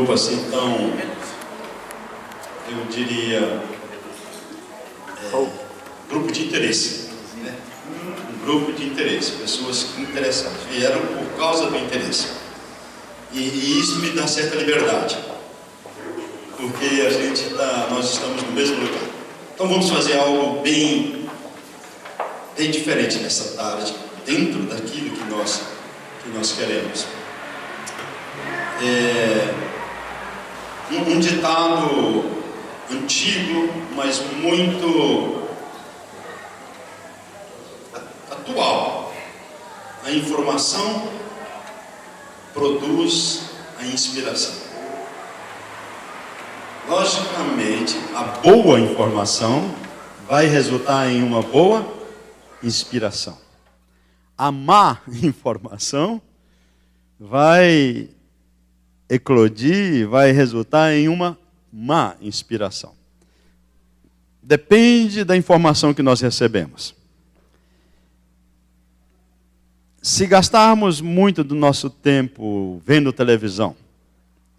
grupo assim tão, eu diria, grupo de interesse, né? Um grupo de interesse, pessoas interessadas, vieram por causa do interesse. E isso me dá certa liberdade, porque nós estamos no mesmo lugar. Então vamos fazer algo bem diferente nessa tarde, dentro daquilo que nós queremos. Um ditado antigo, mas muito atual: a informação produz a inspiração. Logicamente, a boa informação vai resultar em uma boa inspiração. A má informação vai eclodir, vai resultar em uma má inspiração. Depende da informação que nós recebemos. Se gastarmos muito do nosso tempo vendo televisão,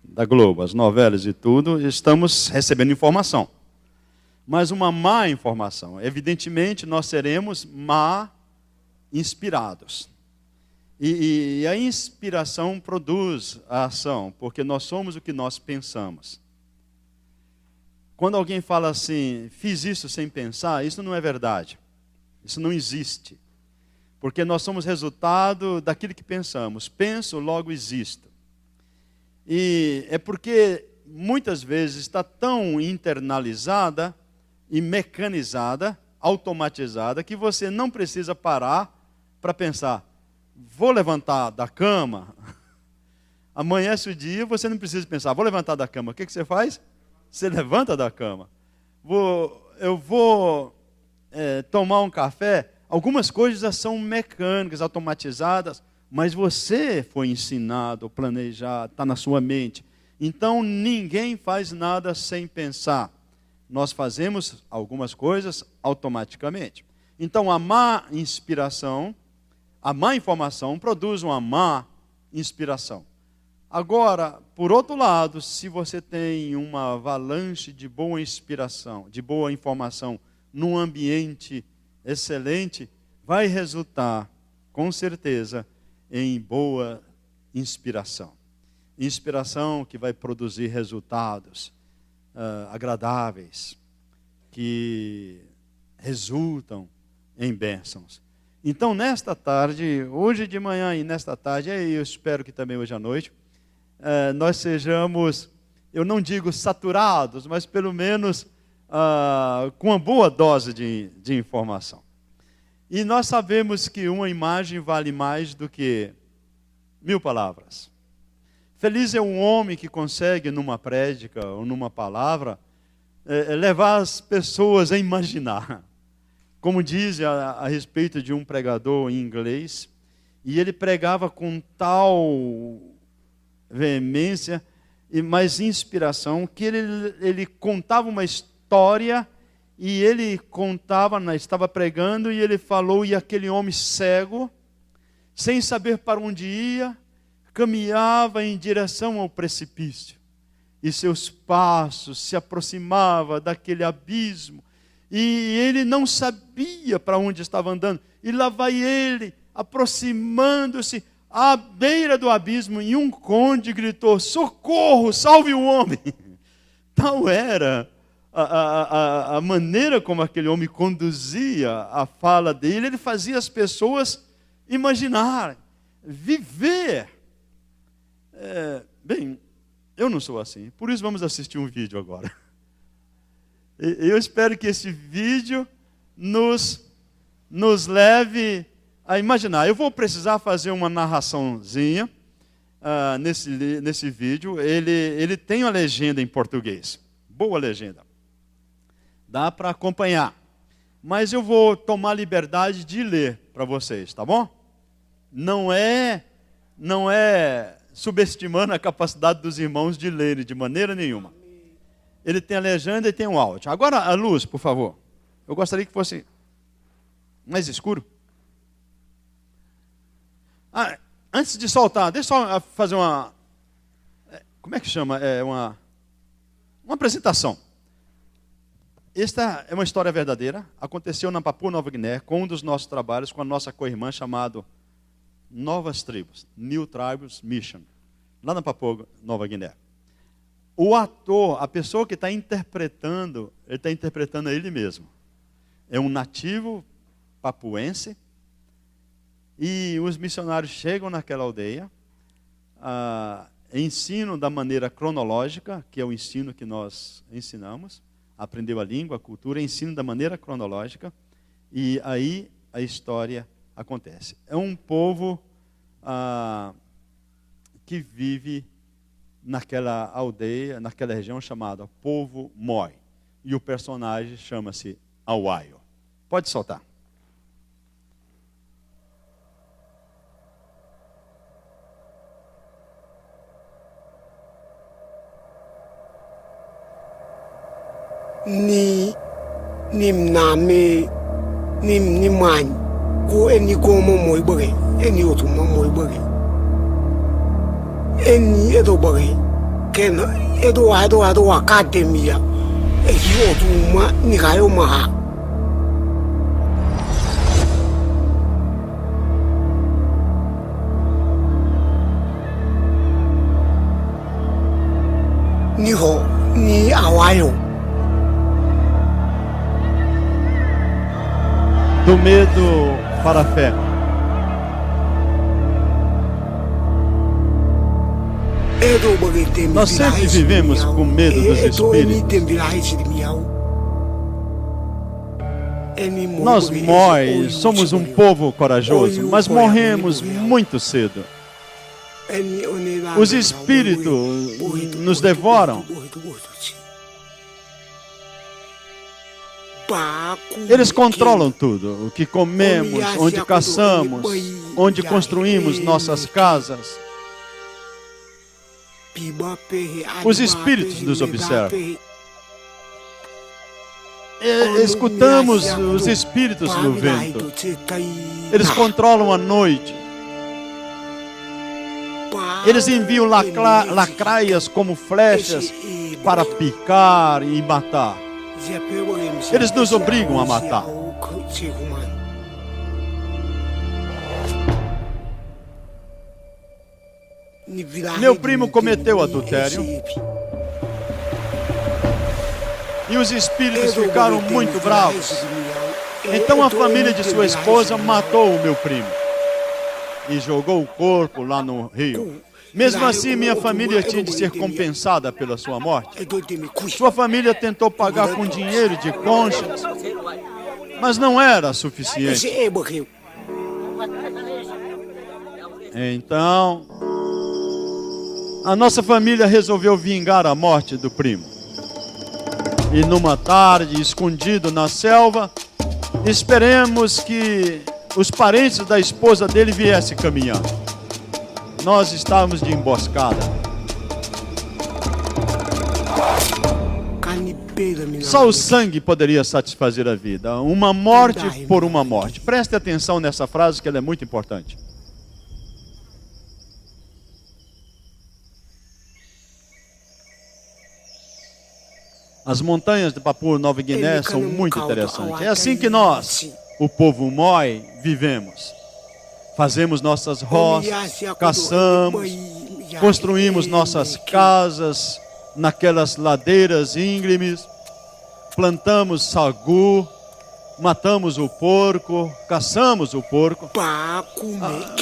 da Globo, as novelas e tudo, estamos recebendo informação. Mas uma má informação, evidentemente nós seremos má inspirados. E a inspiração produz a ação, porque nós somos o que nós pensamos. Quando alguém fala assim, fiz isso sem pensar, isso não é verdade. Isso não existe. Porque nós somos resultado daquilo que pensamos. Penso, logo existo. E é porque muitas vezes está tão internalizada e mecanizada, automatizada, que você não precisa parar para pensar. Vou levantar da cama. Amanhece o dia, você não precisa pensar, vou levantar da cama. O que você faz? Você levanta da cama. Eu vou tomar um café. Algumas coisas são mecânicas, automatizadas, mas você foi ensinado, planejado, está na sua mente. Então ninguém faz nada sem pensar. Nós fazemos algumas coisas automaticamente. Então a má inspiração, a má informação produz uma má inspiração. Agora, por outro lado, se você tem uma avalanche de boa inspiração, de boa informação, num ambiente excelente, vai resultar, com certeza, em boa inspiração. Inspiração que vai produzir resultados agradáveis, que resultam em bênçãos. Então, nesta tarde, hoje de manhã e nesta tarde, e eu espero que também hoje à noite, nós sejamos, eu não digo saturados, mas pelo menos com uma boa dose de informação. E nós sabemos que uma imagem vale mais do que 1000 palavras. Feliz é um homem que consegue, numa prédica ou numa palavra, levar as pessoas a imaginar. Como diz a respeito de um pregador em inglês, e ele pregava com tal veemência e mais inspiração, que ele contava uma história, e ele estava pregando, e ele falou, e aquele homem cego, sem saber para onde ia, caminhava em direção ao precipício, e seus passos se aproximavam daquele abismo, e ele não sabia para onde estava andando. E lá vai ele, aproximando-se à beira do abismo, e um conde gritou, socorro, salve o homem. Tal era a maneira como aquele homem conduzia a fala dele. Ele fazia as pessoas imaginar, viver. Bem, eu não sou assim, por isso vamos assistir um vídeo agora. Eu espero que esse vídeo nos leve a imaginar. Eu vou precisar fazer uma narraçãozinha nesse vídeo. Ele tem uma legenda em português. Boa legenda. Dá para acompanhar. Mas eu vou tomar a liberdade de ler para vocês, tá bom? Não é subestimando a capacidade dos irmãos de lerem de maneira nenhuma. Ele tem a legenda e tem um áudio. Agora a luz, por favor. Eu gostaria que fosse mais escuro. Antes de soltar, deixa eu só fazer uma... como é que chama? É uma apresentação. Esta é uma história verdadeira. Aconteceu na Papua Nova Guiné, com um dos nossos trabalhos, com a nossa co-irmã, chamado Novas Tribos, New Tribes Mission, lá na Papua Nova Guiné. O ator, a pessoa que está interpretando, ele está interpretando a ele mesmo. É um nativo papuense. E os missionários chegam naquela aldeia, ensinam da maneira cronológica, que é o ensino que nós ensinamos. Aprendeu a língua, a cultura, ensino da maneira cronológica. E aí a história acontece. É um povo que vive naquela aldeia, naquela região chamada Povo Moi. E o personagem chama-se Awaio. Pode soltar. Ni mname ni mãe o eni como moi bore eni outro moi bore eni edo bore que edo academia e outro uma ni gaio maha ni Awaio. Do medo para a fé. Nós sempre vivemos com medo dos espíritos. Nós Moi somos um povo corajoso, mas morremos muito cedo. Os espíritos nos devoram. Eles controlam tudo, o que comemos, onde caçamos, onde construímos nossas casas. Os espíritos nos observam. Escutamos os espíritos no vento. Eles controlam a noite. Eles enviam lacraias como flechas para picar e matar. Eles nos obrigam a matar. Meu primo cometeu adultério. E os espíritos ficaram muito bravos. Então a família de sua esposa matou o meu primo e jogou o corpo lá no rio. Mesmo assim, minha família tinha de ser compensada pela sua morte. Sua família tentou pagar com dinheiro de conchas, mas não era suficiente. Então, a nossa família resolveu vingar a morte do primo. E numa tarde, escondido na selva, esperemos que os parentes da esposa dele viessem caminhando. Nós estávamos de emboscada. Só o sangue poderia satisfazer a vida. Uma morte por uma morte. Preste atenção nessa frase, que ela é muito importante. As montanhas de Papua Nova Guiné são muito interessantes. É assim que nós, o povo Moi, vivemos. Fazemos nossas roças, caçamos, construímos nossas casas naquelas ladeiras íngremes, plantamos sagu, matamos o porco, caçamos o porco.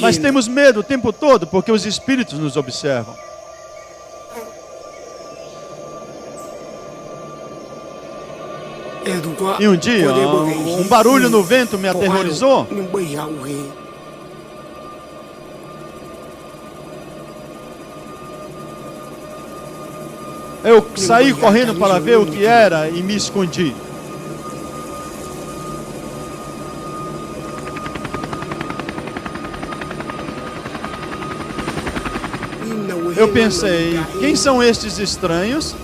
Mas temos medo o tempo todo porque os espíritos nos observam. E um dia, um barulho no vento me aterrorizou. Eu saí correndo para ver o que era e me escondi. Eu pensei, quem são estes estranhos?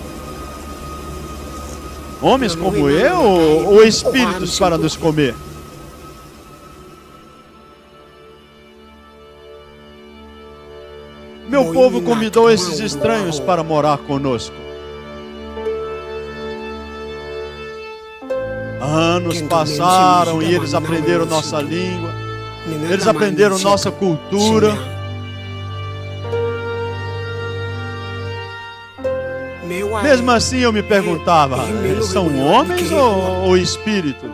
Homens como eu ou espíritos para nos comer? meu povo convidou esses estranhos para morar conosco. Anos passaram e eles aprenderam nossa língua, eles aprenderam nossa cultura. Mesmo assim eu me perguntava, eles são homens ou espíritos?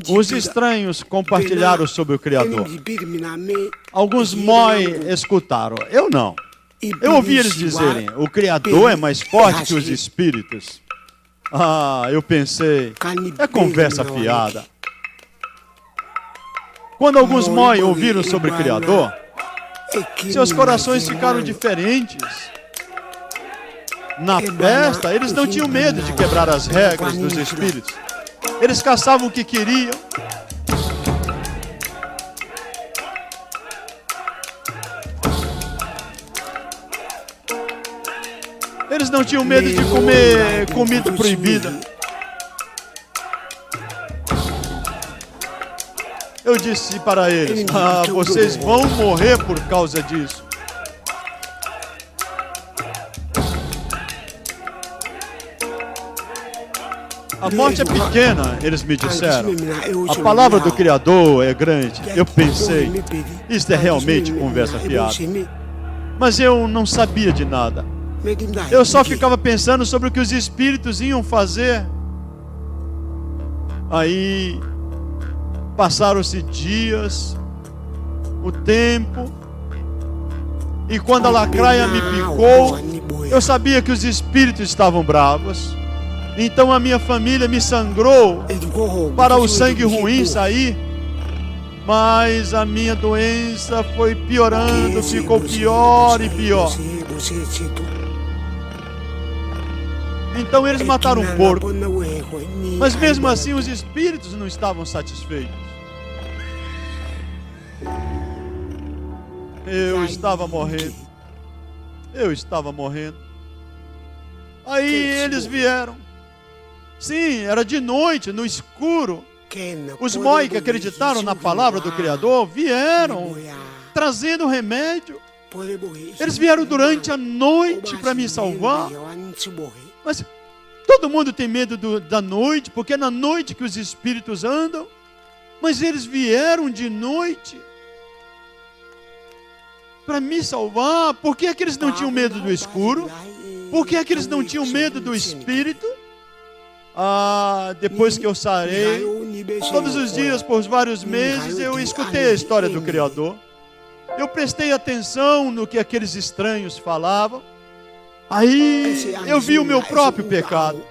Os estranhos compartilharam sobre o Criador. Alguns moi escutaram, eu não. Eu ouvi eles dizerem, o Criador é mais forte que os espíritos. Ah, eu pensei, é conversa fiada. Quando alguns moi ouviram sobre o Criador, seus corações ficaram diferentes. Na festa, eles não tinham medo de quebrar as regras dos espíritos. Eles caçavam o que queriam. Eles não tinham medo de comer comida proibida. Eu disse para eles, vocês vão morrer por causa disso. A morte é pequena, eles me disseram. A palavra do Criador é grande. Eu pensei, isso é realmente conversa fiada. Mas eu não sabia de nada. Eu só ficava pensando sobre o que os espíritos iam fazer. Aí passaram-se dias, o tempo, e quando a lacraia me picou, eu sabia que os espíritos estavam bravos. Então a minha família me sangrou para o sangue ruim sair. Mas a minha doença foi piorando, ficou pior e pior. Então eles mataram um porco. Mas mesmo assim os espíritos não estavam satisfeitos. Eu estava morrendo. Aí eles vieram. Sim, era de noite, no escuro. Os moi que acreditaram na palavra do Criador vieram trazendo remédio. Eles vieram durante a noite para me salvar. Mas todo mundo tem medo da noite, porque é na noite que os espíritos andam. Mas eles vieram de noite para me salvar. Por que é que eles não tinham medo do escuro? Por que é que eles não tinham medo do espírito? Depois que eu sarei, todos os dias, por vários meses, eu escutei a história do Criador. Eu prestei atenção no que aqueles estranhos falavam. Aí eu vi o meu próprio pecado.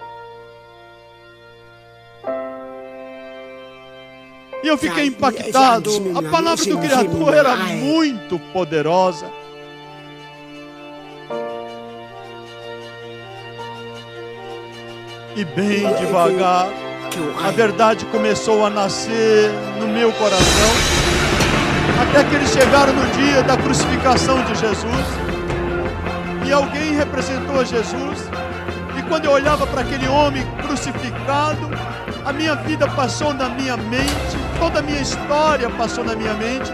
E eu fiquei impactado. A palavra do Criador era muito poderosa. E bem devagar, a verdade começou a nascer no meu coração, até que eles chegaram no dia da crucificação de Jesus, e alguém representou a Jesus, e quando eu olhava para aquele homem crucificado, a minha vida passou na minha mente, toda a minha história passou na minha mente.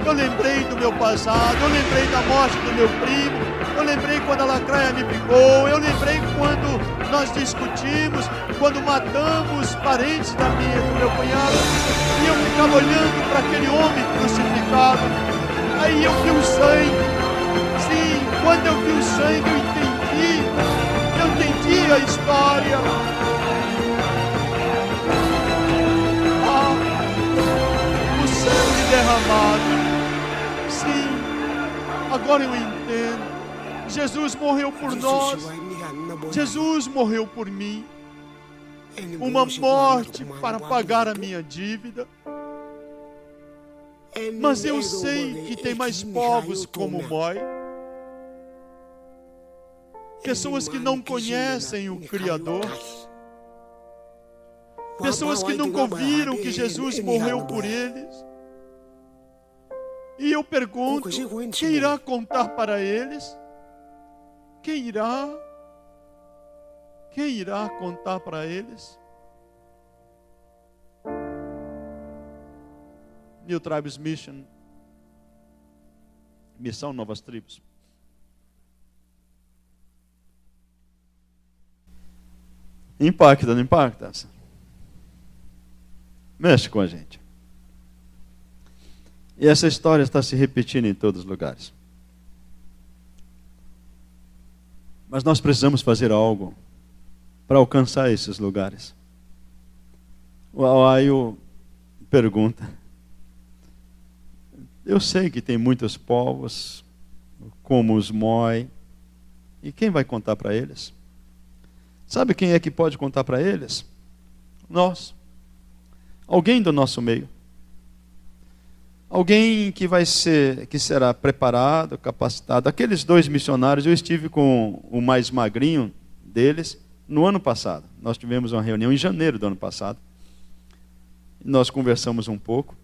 Eu lembrei do meu passado, eu lembrei da morte do meu primo, eu lembrei quando a lacraia me picou, eu lembrei quando nós discutimos, quando matamos parentes do meu cunhado, e eu ficava olhando para aquele homem crucificado. Aí eu vi o sangue. Sim, quando eu vi o sangue, eu entendi a história. O sangue derramado. Sim, agora eu entendo. Jesus morreu por nós. Jesus morreu por mim. Uma morte para pagar a minha dívida. Mas eu sei que tem mais povos como moi. Pessoas que não conhecem o Criador. Pessoas que nunca ouviram que Jesus morreu por eles. E eu pergunto, quem irá contar para eles? Quem irá contar para eles? New Tribes Mission, Missão Novas Tribos. Impacta, não impacta? Mexe com a gente. E essa história está se repetindo em todos os lugares. Mas nós precisamos fazer algo para alcançar esses lugares. O Aio pergunta: eu sei que tem muitos povos, como os Moi, e quem vai contar para eles? Sabe quem é que pode contar para eles? Nós. Alguém do nosso meio. Alguém que será preparado, capacitado. Aqueles 2 missionários, eu estive com o mais magrinho deles no ano passado. Nós tivemos uma reunião em janeiro do ano passado. Nós conversamos um pouco.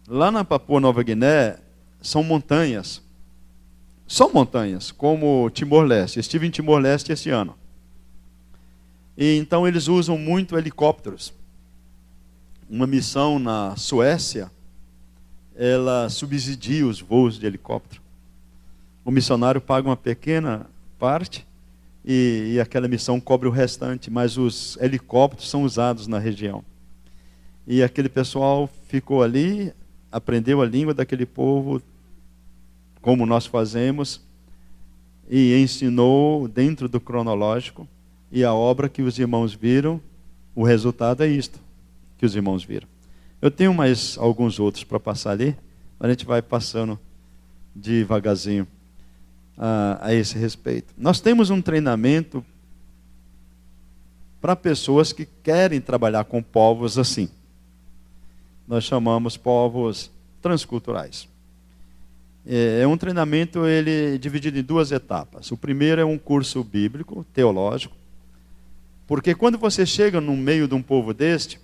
Lá na Papua Nova Guiné, são montanhas. São montanhas, como Timor-Leste. Estive em Timor-Leste esse ano. E então eles usam muito helicópteros. Uma missão na Suécia, ela subsidia os voos de helicóptero. O missionário paga uma pequena parte e aquela missão cobre o restante, mas os helicópteros são usados na região. E aquele pessoal ficou ali, aprendeu a língua daquele povo, como nós fazemos, e ensinou dentro do cronológico. E a obra que os irmãos viram, o resultado é isto que os irmãos viram. Eu tenho mais alguns outros para passar ali, mas a gente vai passando devagarzinho a esse respeito. Nós temos um treinamento para pessoas que querem trabalhar com povos assim. Nós chamamos povos transculturais. É um treinamento dividido em 2 etapas. O primeiro é um curso bíblico, teológico, porque quando você chega no meio de um povo deste,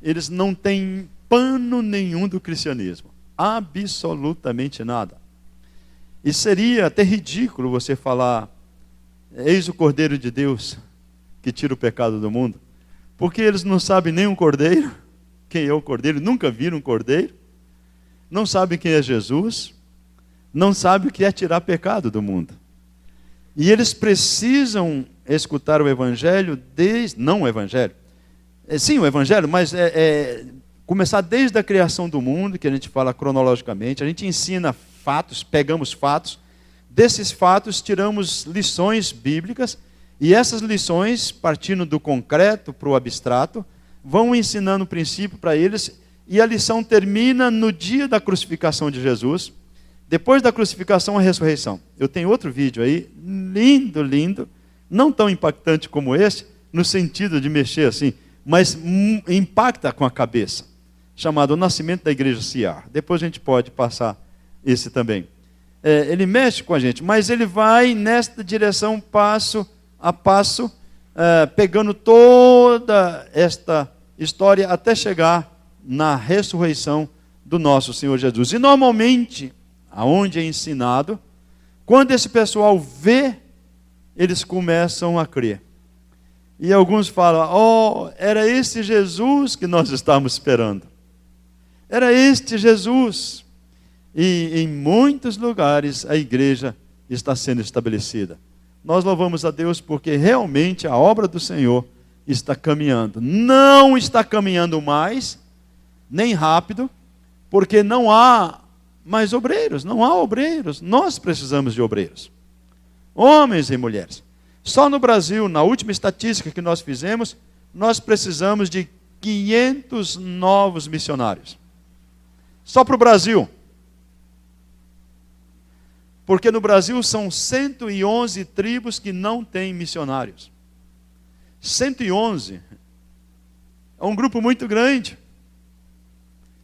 eles não têm pano nenhum do cristianismo. Absolutamente nada. E seria até ridículo você falar: eis o Cordeiro de Deus que tira o pecado do mundo. Porque eles não sabem nem um cordeiro, quem é o cordeiro, nunca viram um cordeiro, não sabem quem é Jesus, não sabem o que é tirar pecado do mundo. E eles precisam escutar o Evangelho não o Evangelho, sim o Evangelho, mas começar desde a criação do mundo, que a gente fala cronologicamente. A gente ensina fatos, pegamos fatos, desses fatos tiramos lições bíblicas, e essas lições, partindo do concreto para o abstrato, vão ensinando o princípio para eles, e a lição termina no dia da crucificação de Jesus. Depois da crucificação, a ressurreição. Eu tenho outro vídeo aí, lindo, lindo, não tão impactante como esse, no sentido de mexer assim, mas impacta com a cabeça, chamado O Nascimento da Igreja Ciar. Depois a gente pode passar esse também. Ele mexe com a gente, mas ele vai nesta direção passo a passo, pegando toda esta história até chegar na ressurreição do nosso Senhor Jesus. E normalmente, aonde é ensinado, quando esse pessoal vê, eles começam a crer. E alguns falam: era esse Jesus que nós estávamos esperando. Era este Jesus. E em muitos lugares a igreja está sendo estabelecida. Nós louvamos a Deus porque realmente a obra do Senhor está caminhando. Não está caminhando mais, nem rápido, porque não há mais obreiros. Não há obreiros. Nós precisamos de obreiros. Homens e mulheres. Só no Brasil, na última estatística que nós fizemos, nós precisamos de 500 novos missionários. Só para o Brasil. Porque no Brasil são 111 tribos que não têm missionários. 111. É um grupo muito grande.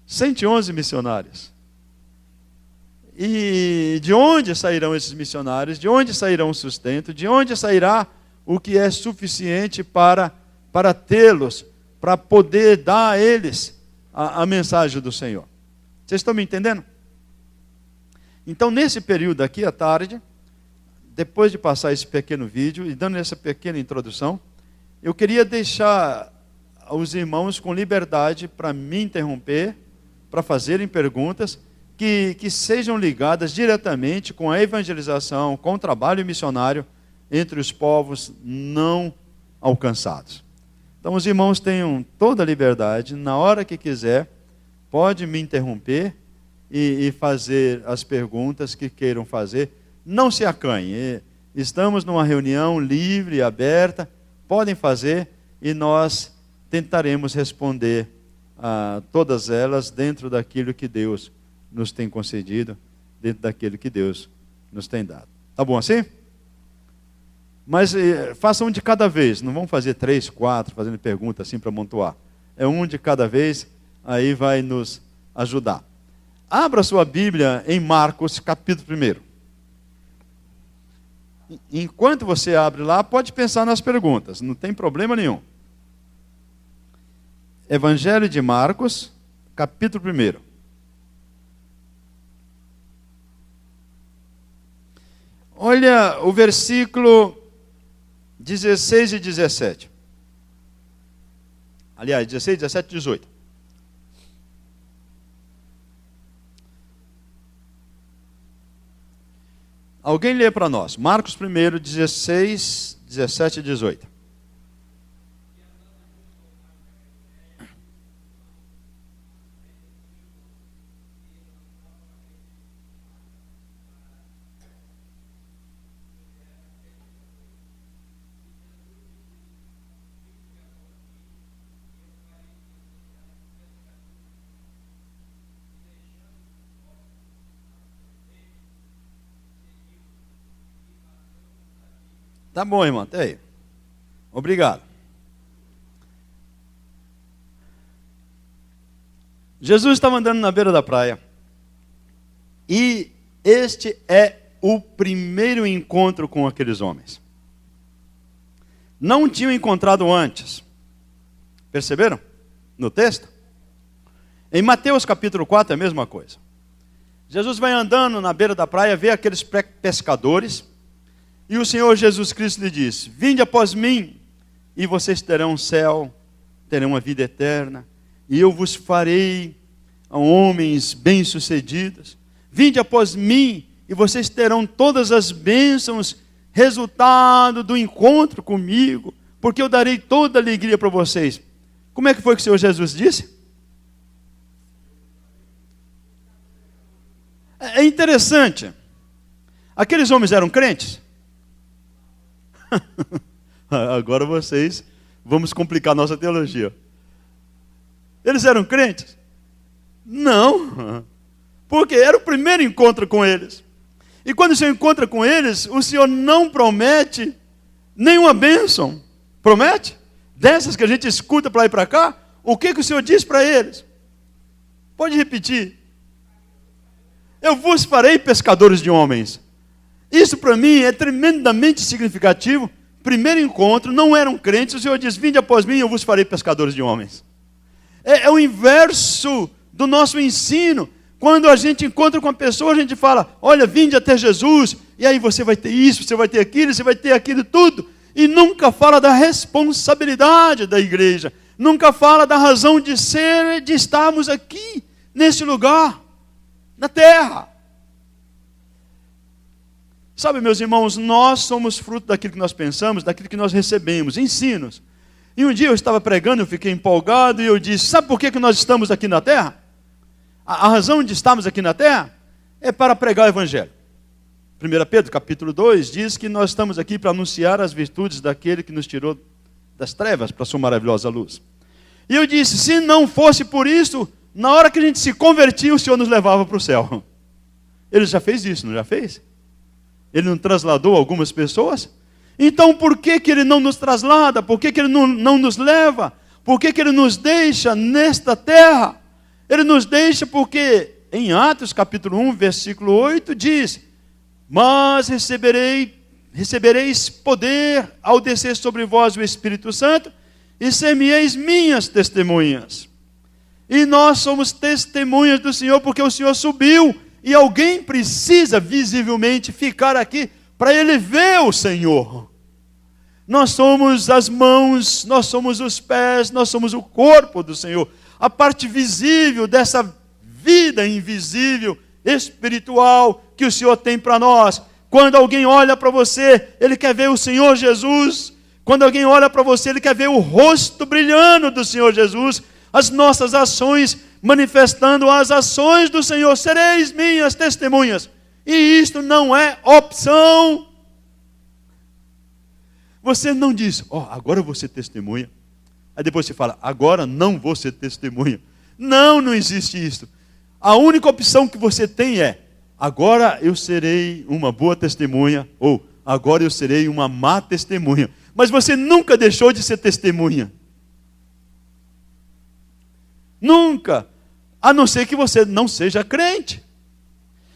111 missionários. E de onde sairão esses missionários? De onde sairá o sustento? De onde sairá o que é suficiente para tê-los, para poder dar a eles a mensagem do Senhor? Vocês estão me entendendo? Então, nesse período aqui, à tarde, depois de passar esse pequeno vídeo e dando essa pequena introdução, eu queria deixar os irmãos com liberdade para me interromper, para fazerem perguntas que sejam ligadas diretamente com a evangelização, com o trabalho missionário entre os povos não alcançados. Então, os irmãos tenham toda a liberdade, na hora que quiser, pode me interromper e fazer as perguntas que queiram fazer. Não se acanhem. Estamos numa reunião livre, aberta. Podem fazer e nós tentaremos responder a todas elas dentro daquilo que Deus nos tem concedido, dentro daquilo que Deus nos tem dado. Tá bom assim? Mas façam um de cada vez. Não vão fazer 3, 4, fazendo pergunta assim para amontoar. É um de cada vez, aí vai nos ajudar. Abra sua Bíblia em Marcos, capítulo 1. Enquanto você abre lá, pode pensar nas perguntas, não tem problema nenhum. Evangelho de Marcos, capítulo 1. Olha o versículo 16 e 17. Aliás, 16, 17 e 18. Alguém lê para nós. Marcos 1, 16, 17 e 18. Tá bom, irmão, até aí. Obrigado. Jesus estava andando na beira da praia. E este é o primeiro encontro com aqueles homens. Não tinham encontrado antes. Perceberam? No texto? Em Mateus capítulo 4 é a mesma coisa. Jesus vai andando na beira da praia, vê aqueles pescadores. E o Senhor Jesus Cristo lhe diz: vinde após mim, e vocês terão um céu, terão uma vida eterna, e eu vos farei homens bem-sucedidos. Vinde após mim, e vocês terão todas as bênçãos, resultado do encontro comigo, porque eu darei toda a alegria para vocês. Como é que foi que o Senhor Jesus disse? É interessante. Aqueles homens eram crentes? Agora vamos complicar nossa teologia. Eles eram crentes? Não, porque era o primeiro encontro com eles. E quando você encontra com eles, o Senhor não promete nenhuma bênção. Promete? Dessas que a gente escuta para lá e para cá, o que o Senhor diz para eles? Pode repetir. Eu vos farei pescadores de homens. Isso para mim é tremendamente significativo. Primeiro encontro, não eram crentes, o Senhor diz: vinde após mim, eu vos farei pescadores de homens. É o inverso do nosso ensino. Quando a gente encontra com uma pessoa, a gente fala: olha, vinde até Jesus, e aí você vai ter isso, você vai ter aquilo, você vai ter aquilo tudo. E nunca fala da responsabilidade da igreja. Nunca fala da razão de ser, de estarmos aqui, nesse lugar, na terra. Sabe, meus irmãos, nós somos fruto daquilo que nós pensamos, daquilo que nós recebemos, ensinos. E um dia eu estava pregando, eu fiquei empolgado e eu disse: sabe por que nós estamos aqui na terra? A razão de estarmos aqui na terra é para pregar o Evangelho. 1 Pedro capítulo 2 diz que nós estamos aqui para anunciar as virtudes daquele que nos tirou das trevas para a sua maravilhosa luz. E eu disse: se não fosse por isso, na hora que a gente se convertia, o Senhor nos levava para o céu. Ele já fez isso, não já fez? Ele não trasladou algumas pessoas? Então por que Ele não nos traslada? Por que Ele não nos leva? Por que Ele nos deixa nesta terra? Ele nos deixa porque em Atos capítulo 1, versículo 8 diz: mas recebereis poder ao descer sobre vós o Espírito Santo, e ser-me-eis minhas testemunhas. E nós somos testemunhas do Senhor, porque o Senhor subiu E alguém precisa visivelmente ficar aqui para ele ver o Senhor. Nós somos as mãos, nós somos os pés, nós somos o corpo do Senhor. A parte visível dessa vida invisível, espiritual, que o Senhor tem para nós. Quando alguém olha para você, ele quer ver o Senhor Jesus. Quando alguém olha para você, ele quer ver o rosto brilhando do Senhor Jesus. As nossas ações manifestando as ações do Senhor. Sereis minhas testemunhas. E isto não é opção. Você não diz, agora eu vou ser testemunha. Aí depois você fala, agora não vou ser testemunha. Não existe isso. A única opção que você tem é, agora eu serei uma boa testemunha, ou agora eu serei uma má testemunha. Mas você nunca deixou de ser testemunha. Nunca. A não ser que você não seja crente.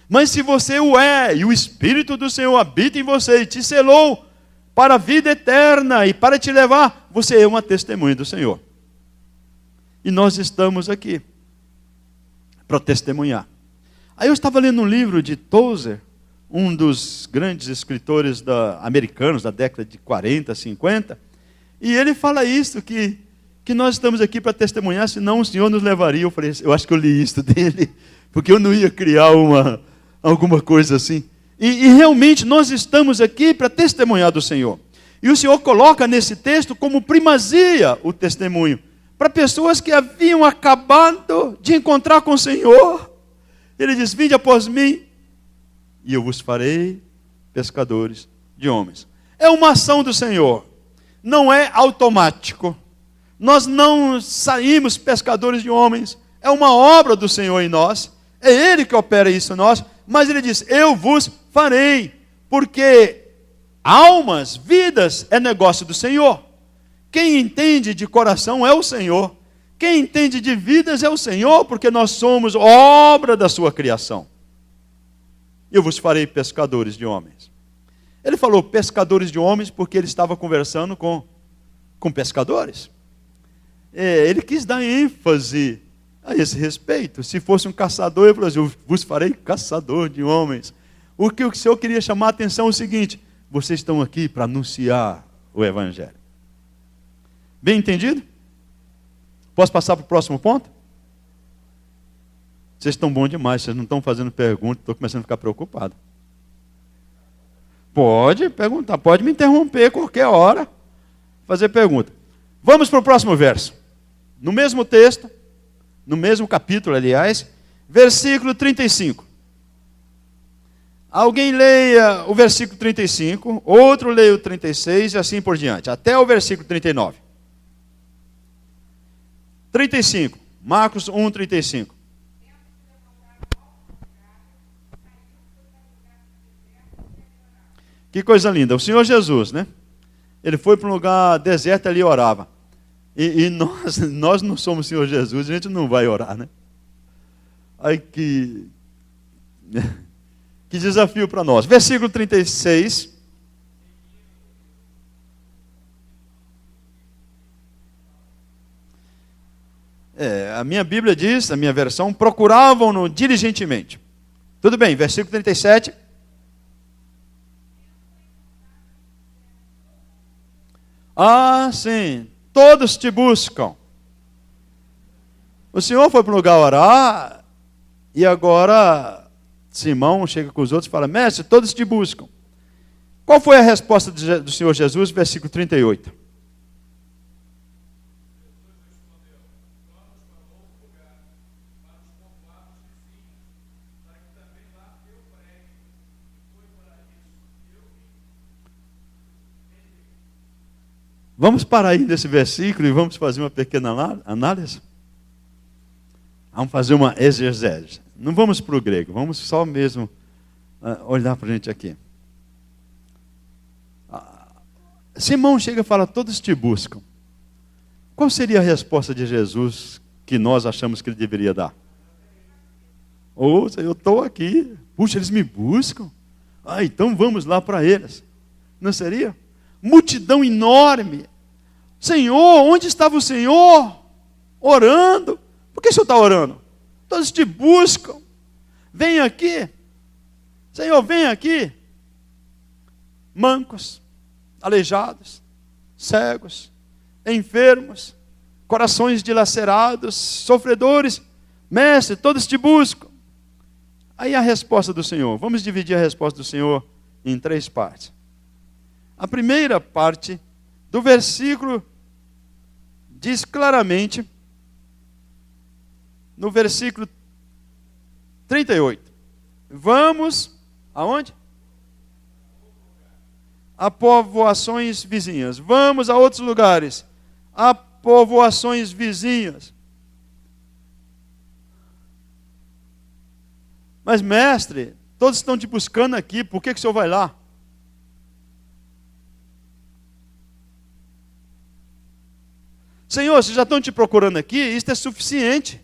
Mas se você o é, e o Espírito do Senhor habita em você e te selou para a vida eterna e para te levar, você é uma testemunha do Senhor. E nós estamos aqui para testemunhar. Aí eu estava lendo um livro de Tozer, um dos grandes escritores americanos da década de 40, 50, e ele fala isso, que nós estamos aqui para testemunhar, senão o Senhor nos levaria. Eu falei, eu acho que eu li isso dele, porque eu não ia criar alguma coisa assim. E realmente nós estamos aqui para testemunhar do Senhor. E o Senhor coloca nesse texto como primazia o testemunho, para pessoas que haviam acabado de encontrar com o Senhor. Ele diz, vinde após mim, e eu vos farei pescadores de homens. É uma ação do Senhor, não é automático. Nós não saímos pescadores de homens, é uma obra do Senhor em nós, é Ele que opera isso em nós, mas Ele diz, eu vos farei, porque almas, vidas, é negócio do Senhor. Quem entende de coração é o Senhor. Quem entende de vidas é o Senhor, porque nós somos obra da sua criação. Eu vos farei pescadores de homens. Ele falou pescadores de homens porque ele estava conversando com pescadores. Ele quis dar ênfase a esse respeito. Se fosse um caçador, ele falou assim, eu vos farei caçador de homens. O que o Senhor queria chamar a atenção é o seguinte, vocês estão aqui para anunciar o Evangelho. Bem entendido? Posso passar para o próximo ponto? Vocês estão bons demais, vocês não estão fazendo pergunta, estou começando a ficar preocupado. Pode perguntar, pode me interromper qualquer hora, fazer pergunta. Vamos para o próximo verso. No mesmo texto, no mesmo capítulo, aliás, versículo 35. Alguém leia o versículo 35, outro leia o 36 e assim por diante, até o versículo 39. 35, Marcos 1, 35. Que coisa linda, o Senhor Jesus, né? Ele foi para um lugar deserto ali e orava. E nós não somos o Senhor Jesus, a gente não vai orar, né? Aí que desafio para nós. Versículo 36. A minha Bíblia diz, a minha versão, procuravam-no diligentemente. Tudo bem, versículo 37. Ah, sim, todos te buscam. O Senhor foi para um lugar orar, e agora Simão chega com os outros e fala, mestre, todos te buscam. Qual foi a resposta do Senhor Jesus, versículo 38? Vamos parar aí nesse versículo e vamos fazer uma pequena análise? Vamos fazer uma exegese. Não vamos para o grego, vamos só mesmo olhar para a gente aqui. Simão chega e fala, todos te buscam. Qual seria a resposta de Jesus que nós achamos que ele deveria dar? Eu estou aqui, puxa, eles me buscam. Então vamos lá para eles. Não seria? Multidão enorme. Senhor, onde estava o Senhor? Orando. Por que o Senhor está orando? Todos te buscam. vem aqui. Senhor, vem aqui. Mancos, aleijados, cegos, enfermos, corações dilacerados, sofredores. Mestre, todos te buscam. Aí a resposta do Senhor. Vamos dividir a resposta do Senhor em 3 partes. A primeira parte do versículo diz claramente, no versículo 38. Vamos, aonde? A povoações vizinhas. Vamos a outros lugares. A povoações vizinhas. Mas, mestre, todos estão te buscando aqui, por que o senhor vai lá? Senhor, se já estão te procurando aqui, isso é suficiente.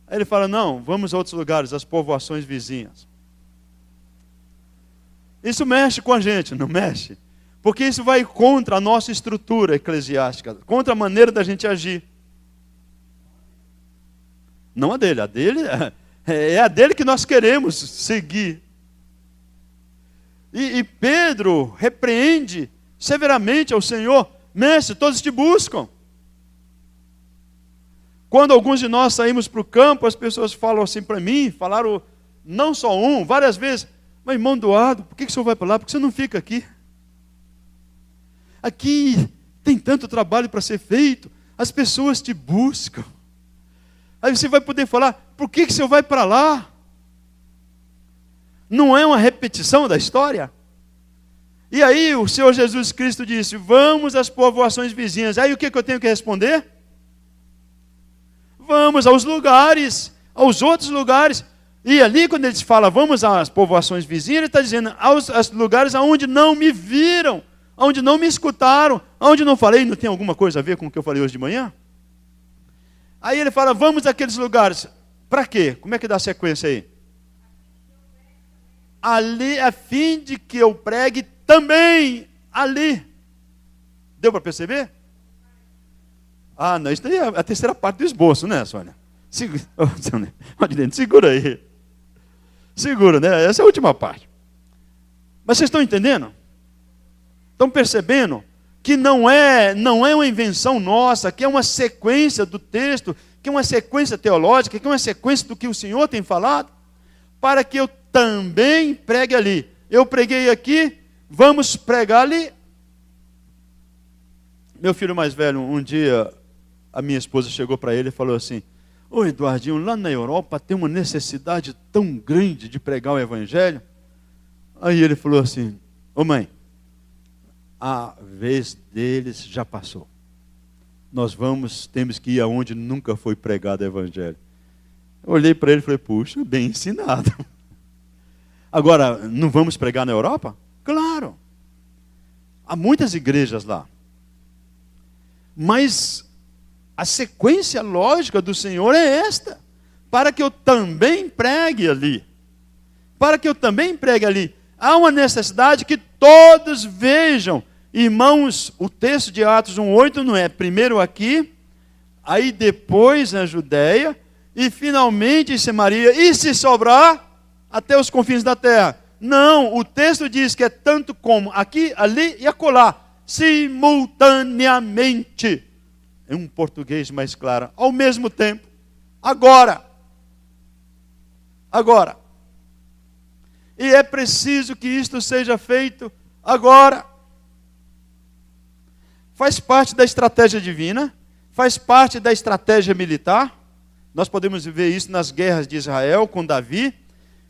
Aí ele fala, não, vamos a outros lugares, as povoações vizinhas. Isso mexe com a gente, não mexe? Porque isso vai contra a nossa estrutura eclesiástica, contra a maneira da gente agir. Não a dele é a dele que nós queremos seguir. E Pedro repreende severamente ao Senhor, mestre, todos te buscam. Quando alguns de nós saímos para o campo, as pessoas falam assim para mim, falaram não só várias vezes, mas irmão Eduardo, por que o senhor vai para lá? Por que você não fica aqui? Aqui tem tanto trabalho para ser feito, as pessoas te buscam. Aí você vai poder falar, por que o senhor vai para lá? Não é uma repetição da história? E aí o Senhor Jesus Cristo disse, vamos às povoações vizinhas. Aí o que eu tenho que responder? Vamos aos lugares, aos outros lugares. E ali quando ele fala, vamos às povoações vizinhas, ele está dizendo, aos lugares onde não me viram, onde não me escutaram, onde não falei, não tem alguma coisa a ver com o que eu falei hoje de manhã? Aí ele fala, vamos àqueles lugares. Para quê? Como é que dá a sequência aí? Ali, a fim de que eu pregue também ali. Deu para perceber? Ah, não, isso daí é a terceira parte do esboço, né, Sônia? Segura aí. Segura, né? Essa é a última parte. Mas vocês estão entendendo? Estão percebendo? Que não é uma invenção nossa, que é uma sequência do texto, que é uma sequência teológica, que é uma sequência do que o Senhor tem falado, para que eu também pregue ali. Eu preguei aqui, vamos pregar ali. Meu filho mais velho, um dia, a minha esposa chegou para ele e falou assim, ô Eduardinho, lá na Europa tem uma necessidade tão grande de pregar o Evangelho. Aí ele falou assim, ô mãe, a vez deles já passou. Nós temos que ir aonde nunca foi pregado o Evangelho. Eu olhei para ele e falei, puxa, bem ensinado. Agora, não vamos pregar na Europa? Claro. Há muitas igrejas lá. Mas a sequência lógica do Senhor é esta. Para que eu também pregue ali. Para que eu também pregue ali. Há uma necessidade que todos vejam. Irmãos, o texto de Atos 1:8 não é primeiro aqui, aí depois na Judéia, e finalmente em Samaria, e se sobrar, até os confins da terra. Não, o texto diz que é tanto como aqui, ali e acolá, simultaneamente. Em um português mais claro, ao mesmo tempo, agora. Agora. E é preciso que isto seja feito agora. Faz parte da estratégia divina, faz parte da estratégia militar. Nós podemos ver isso nas guerras de Israel com Davi,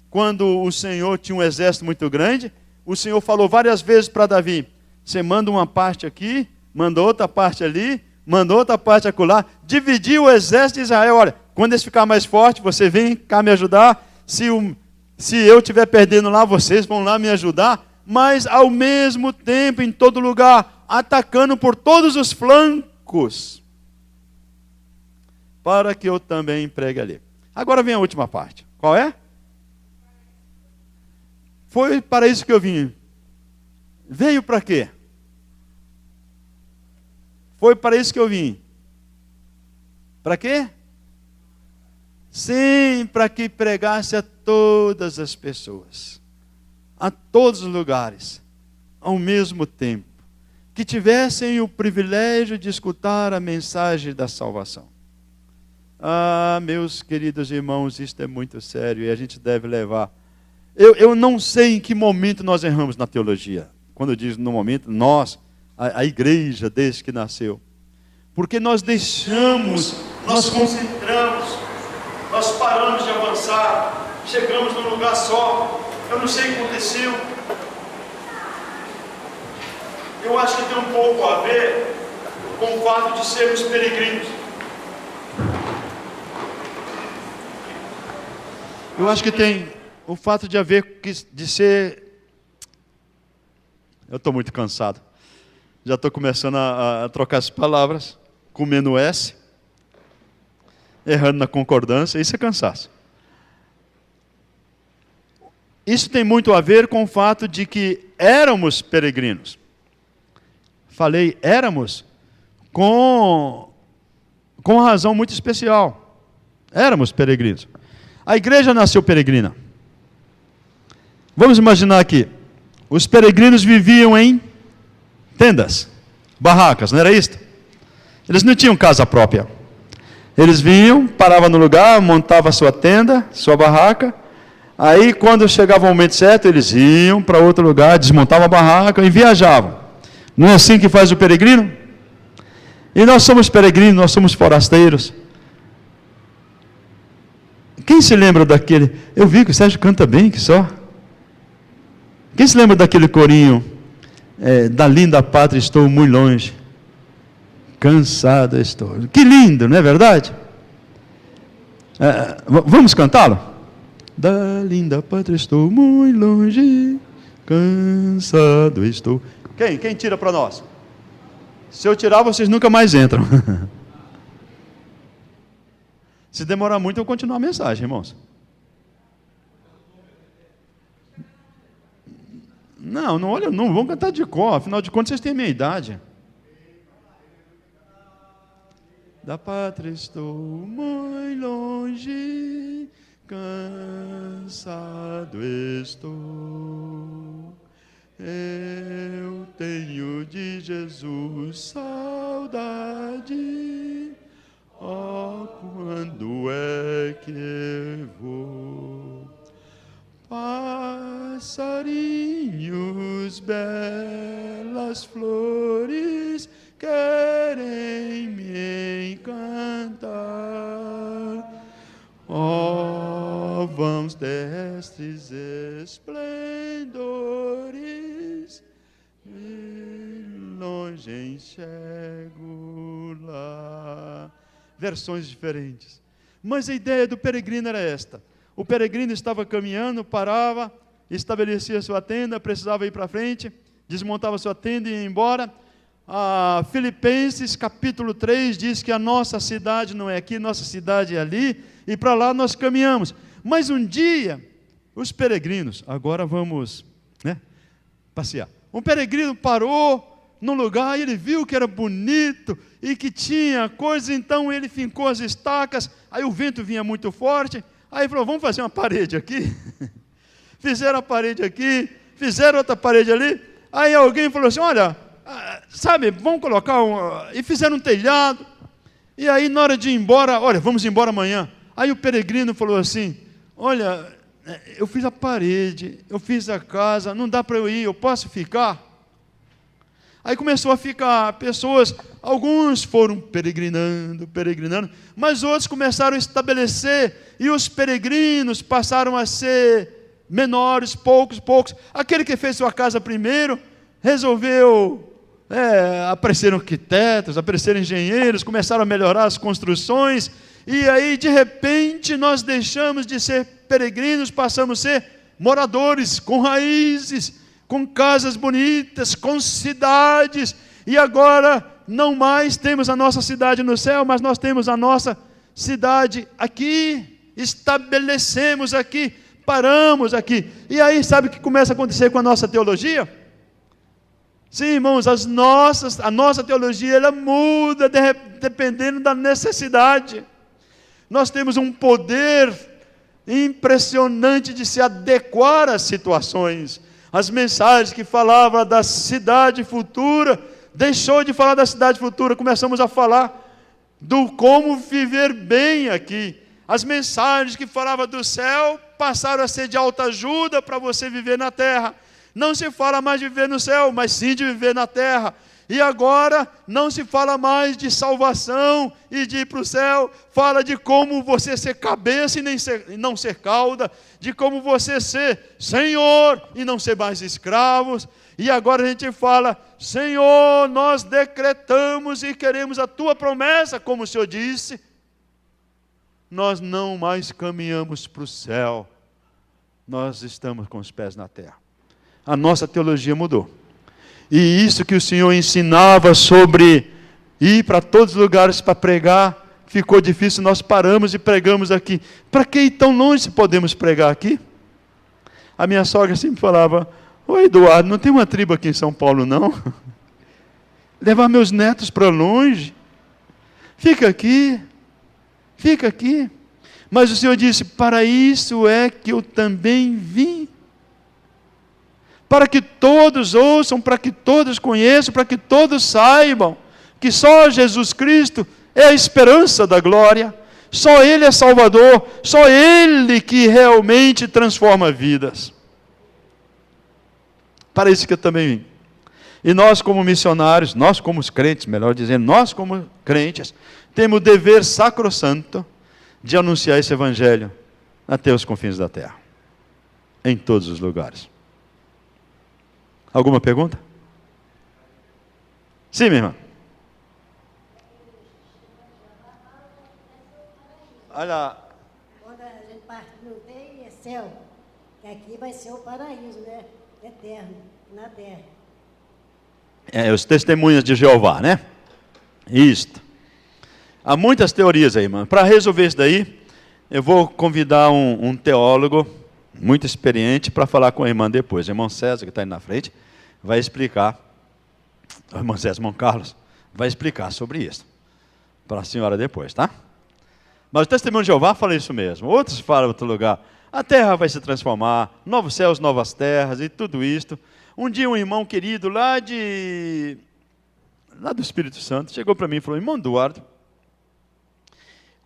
quando o Senhor tinha um exército muito grande. O Senhor falou várias vezes para Davi, você manda uma parte aqui, manda outra parte ali, manda outra parte acolá, dividiu o exército de Israel. Olha, quando eles ficar mais forte, você vem cá me ajudar, se eu estiver perdendo lá, vocês vão lá me ajudar, mas ao mesmo tempo, em todo lugar, atacando por todos os flancos, para que eu também pregue ali. Agora vem a última parte. Qual é? Foi para isso que eu vim. Veio para quê? Foi para isso que eu vim. Para quê? Sim, para que pregasse a todas as pessoas, a todos os lugares, ao mesmo tempo, que tivessem o privilégio de escutar a mensagem da salvação. Ah, meus queridos irmãos, isto é muito sério e a gente deve levar. Eu não sei em que momento nós erramos na teologia. Quando eu digo no momento, nós, a igreja desde que nasceu. Porque nós deixamos, nós concentramos, nós paramos de avançar, chegamos num lugar só. Eu não sei o que aconteceu. Eu acho que tem um pouco a ver com o fato de sermos peregrinos. Eu acho que tem o fato de de ser... Eu estou muito cansado. Já estou começando a trocar as palavras, comendo S, errando na concordância, isso é cansaço. Isso tem muito a ver com o fato de que éramos peregrinos. Falei éramos com uma razão muito especial. Éramos peregrinos. A igreja nasceu peregrina. Vamos imaginar aqui. Os peregrinos viviam em tendas, barracas, não era isso? Eles não tinham casa própria. Eles vinham, paravam no lugar, montavam a sua tenda, sua barraca. Aí, quando chegava o momento certo, eles iam para outro lugar, desmontavam a barraca e viajavam. Não é assim que faz o peregrino? E nós somos peregrinos, nós somos forasteiros. Quem se lembra daquele... Eu vi que o Sérgio canta bem, que só. Quem se lembra daquele corinho? Da linda pátria estou muito longe, cansado estou. Que lindo, não é verdade? Vamos cantá-lo? Da linda pátria estou muito longe, cansado estou. Quem tira para nós? Se eu tirar, vocês nunca mais entram. Se demorar muito, eu vou continuar a mensagem, irmãos. Não olha, não vão cantar de cor, afinal de contas vocês têm a minha idade. Da pátria estou muito longe, cansado estou. Eu tenho de Jesus saudade. Oh, quando é que eu vou? Passarinhos, belas flores, querem me encantar. Oh, vãos terrestres esplendores, de longe enxergo lá. Versões diferentes. Mas a ideia do peregrino era esta. O peregrino estava caminhando, parava, estabelecia sua tenda, precisava ir para frente, desmontava sua tenda e ia embora. Filipenses capítulo 3 diz que a nossa cidade não é aqui, nossa cidade é ali, e para lá nós caminhamos. Mas um dia, os peregrinos, agora vamos passear. Um peregrino parou num lugar e ele viu que era bonito e que tinha coisa, então ele fincou as estacas, aí o vento vinha muito forte. Aí falou, vamos fazer uma parede aqui. Fizeram a parede aqui, fizeram outra parede ali. Aí alguém falou assim, olha, sabe, vamos colocar E fizeram um telhado. E aí na hora de ir embora, olha, vamos embora amanhã. Aí o peregrino falou assim, olha, eu fiz a parede, eu fiz a casa, não dá para eu ir, eu posso ficar? Aí começou a ficar pessoas, alguns foram peregrinando, mas outros começaram a estabelecer, e os peregrinos passaram a ser menores, poucos. Aquele que fez sua casa primeiro, resolveu, apareceram arquitetos, apareceram engenheiros, começaram a melhorar as construções, e aí de repente nós deixamos de ser peregrinos, passamos a ser moradores com raízes, com casas bonitas, com cidades, e agora não mais temos a nossa cidade no céu, mas nós temos a nossa cidade aqui, estabelecemos aqui, paramos aqui. E aí sabe o que começa a acontecer com a nossa teologia? Sim, irmãos, a nossa teologia ela muda dependendo da necessidade. Nós temos um poder impressionante de se adequar às situações. As mensagens que falavam da cidade futura, deixou de falar da cidade futura, começamos a falar do como viver bem aqui. As mensagens que falavam do céu passaram a ser de autoajuda para você viver na terra. Não se fala mais de viver no céu, mas sim de viver na terra. E agora não se fala mais de salvação e de ir para o céu. Fala de como você ser cabeça e não ser cauda. De como você ser Senhor e não ser mais escravos. E agora a gente fala: Senhor, nós decretamos e queremos a tua promessa, como o Senhor disse. Nós não mais caminhamos para o céu. Nós estamos com os pés na terra. A nossa teologia mudou. E isso que o Senhor ensinava sobre ir para todos os lugares para pregar, ficou difícil, nós paramos e pregamos aqui. Para que ir tão longe se podemos pregar aqui? A minha sogra sempre falava: ô Eduardo, não tem uma tribo aqui em São Paulo não? Levar meus netos para longe? Fica aqui. Fica aqui. Mas o Senhor disse: para isso é que eu também vim. Para que todos ouçam, para que todos conheçam, para que todos saibam que só Jesus Cristo é a esperança da glória, só Ele é Salvador, só Ele que realmente transforma vidas. Para isso que eu também vim. E nós como missionários, nós como os crentes, melhor dizendo, nós como crentes, temos o dever sacrossanto de anunciar esse evangelho até os confins da terra, em todos os lugares. Alguma pergunta? Sim, minha irmã. Olha. Quando a gente parte no bem é céu, que aqui vai ser o paraíso, né? Eterno, na terra. Os testemunhas de Jeová, né? Isto. Há muitas teorias aí, irmã. Para resolver isso daí, eu vou convidar um teólogo muito experiente para falar com a irmã depois. O irmão César, que está aí na frente, vai explicar. O irmão César, irmão Carlos, vai explicar sobre isso para a senhora depois, tá? Mas o testemunho de Jeová fala isso mesmo. Outros falam em outro lugar: a terra vai se transformar, novos céus, novas terras e tudo isto. Um dia um irmão querido lá do Espírito Santo chegou para mim e falou: irmão Eduardo,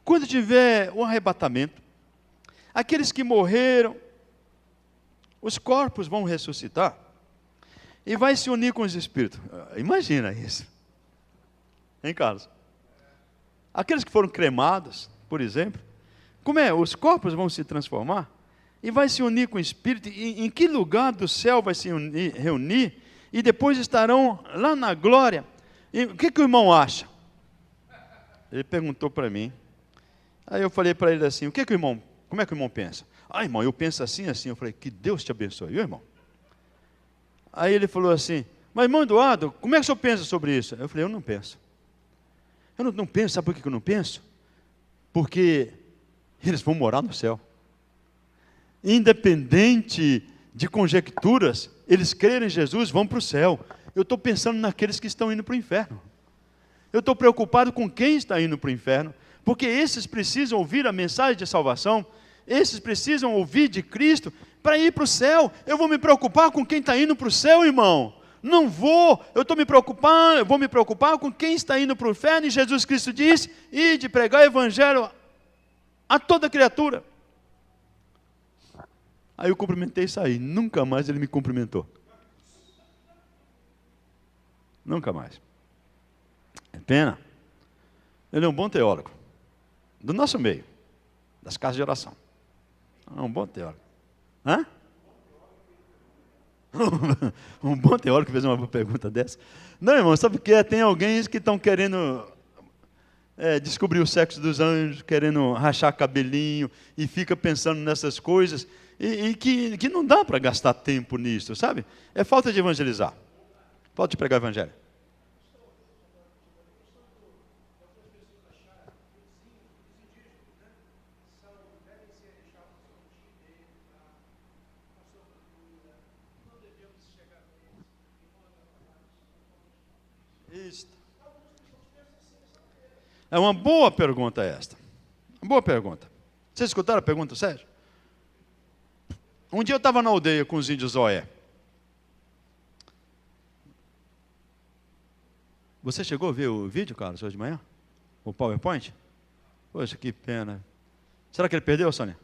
quando tiver o arrebatamento, aqueles que morreram, os corpos vão ressuscitar e vai se unir com os espíritos. Imagina isso. Hein, Carlos? Aqueles que foram cremados, por exemplo, como é? Os corpos vão se transformar e vai se unir com o espírito. Em que lugar do céu vai se reunir e depois estarão lá na glória? E o que o irmão acha? Ele perguntou para mim. Aí eu falei para ele assim: como é que o irmão pensa? Ah, irmão, eu penso assim, assim. Eu falei: que Deus te abençoe, viu, irmão? Aí ele falou assim: mas irmão Eduardo, como é que o senhor pensa sobre isso? Eu falei: eu não penso. Eu não penso, sabe por que eu não penso? Porque eles vão morar no céu. Independente de conjecturas, eles crerem em Jesus, vão para o céu. Eu estou pensando naqueles que estão indo para o inferno. Eu estou preocupado com quem está indo para o inferno, porque esses precisam ouvir a mensagem de salvação, esses precisam ouvir de Cristo para ir para o céu. Eu vou me preocupar com quem está indo para o céu, irmão? Não vou. Eu vou me preocupar com quem está indo para o inferno. E Jesus Cristo disse: ide pregar o evangelho a toda criatura. Aí eu cumprimentei e saí. Nunca mais ele me cumprimentou. Nunca mais. É pena. Ele é um bom teólogo. Do nosso meio. Das casas de oração. É um bom teólogo. Hã? Um bom teólogo que fez uma pergunta dessa. Não, irmão, sabe o que é? Tem alguém que estão querendo descobrir o sexo dos anjos, querendo rachar cabelinho, e fica pensando nessas coisas, e que não dá para gastar tempo nisso, sabe? É falta de evangelizar. Falta de pregar o evangelho. É uma boa pergunta esta. Boa pergunta. Vocês escutaram a pergunta, Sérgio? Um dia eu estava na aldeia com os índios Zoé. Você chegou a ver o vídeo, Carlos, hoje de manhã? O PowerPoint? Poxa, que pena. Será que ele perdeu, Sônia?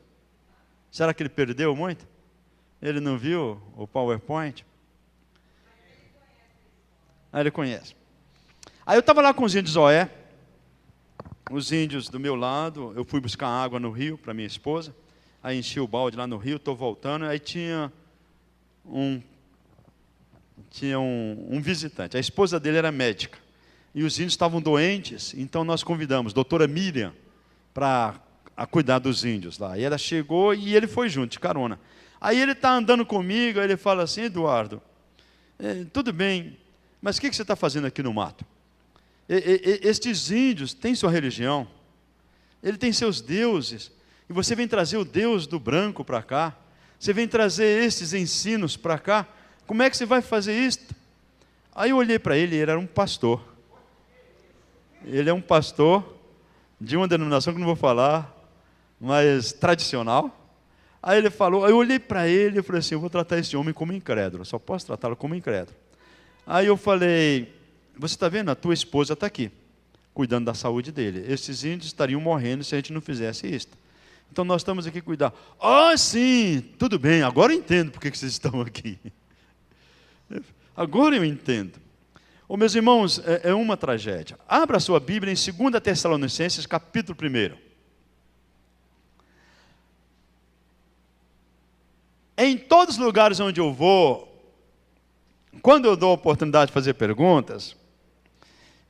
Será que ele perdeu muito? Ele não viu o PowerPoint? Ele conhece. Aí eu estava lá com os índios Zoé. Os índios do meu lado, eu fui buscar água no rio para minha esposa. Aí enchi o balde lá no rio, estou voltando. Aí tinha um visitante. A esposa dele era médica. E os índios estavam doentes, então nós convidamos a doutora Miriam para cuidar dos índios lá. E ela chegou e ele foi junto, de carona. Aí ele está andando comigo, aí ele fala assim: Eduardo, tudo bem, mas o que você está fazendo aqui no mato? Estes índios têm sua religião, ele tem seus deuses, e você vem trazer o Deus do branco para cá, você vem trazer esses ensinos para cá, como é que você vai fazer isso? Aí eu olhei para ele, ele era um pastor. Ele é um pastor de uma denominação que não vou falar, mas tradicional. Aí ele falou, eu olhei para ele e falei assim: eu vou tratar esse homem como incrédulo, só posso tratá-lo como incrédulo. Aí eu falei: você está vendo, a tua esposa está aqui, cuidando da saúde dele. Esses índios estariam morrendo se a gente não fizesse isso. Então nós estamos aqui cuidar. Ah, sim, tudo bem, agora eu entendo por que vocês estão aqui. Agora eu entendo. Oh, meus irmãos, é uma tragédia. Abra a sua Bíblia em 2 Tessalonicenses, capítulo 1. Em todos os lugares onde eu vou, quando eu dou a oportunidade de fazer perguntas,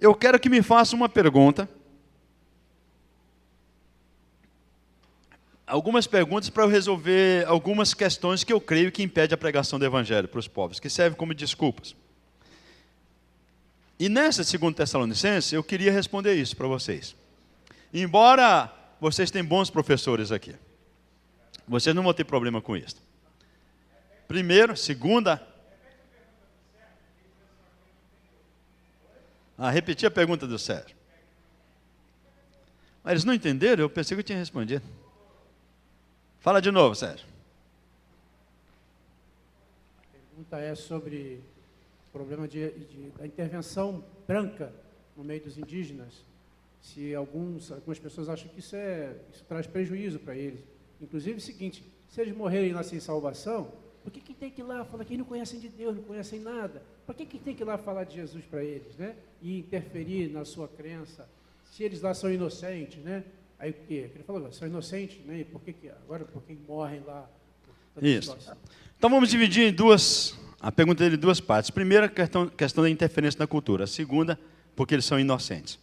eu quero que me faça uma pergunta. Algumas perguntas para eu resolver algumas questões que eu creio que impedem a pregação do Evangelho para os povos, que servem como desculpas. E nessa 2 Tessalonicenses, eu queria responder isso para vocês. Embora vocês tenham bons professores aqui, vocês não vão ter problema com isso. Primeiro, segunda... repetir a pergunta do Sérgio. Mas eles não entenderam? Eu pensei que eu tinha respondido. Fala de novo, Sérgio. A pergunta é sobre o problema da intervenção branca no meio dos indígenas. Se algumas pessoas acham que isso traz prejuízo para eles. Inclusive o seguinte: se eles morrerem lá sem salvação, por que tem que ir lá falar que eles não conhecem de Deus, não conhecem nada? Por que tem que ir lá falar de Jesus para eles, né? E interferir na sua crença? Se eles lá são inocentes, né? Aí o quê? Ele falou, são inocentes, né? E por que agora morrem lá? Isso. Então vamos dividir em a pergunta dele em duas partes. Primeira, questão da interferência na cultura. A segunda, porque eles são inocentes.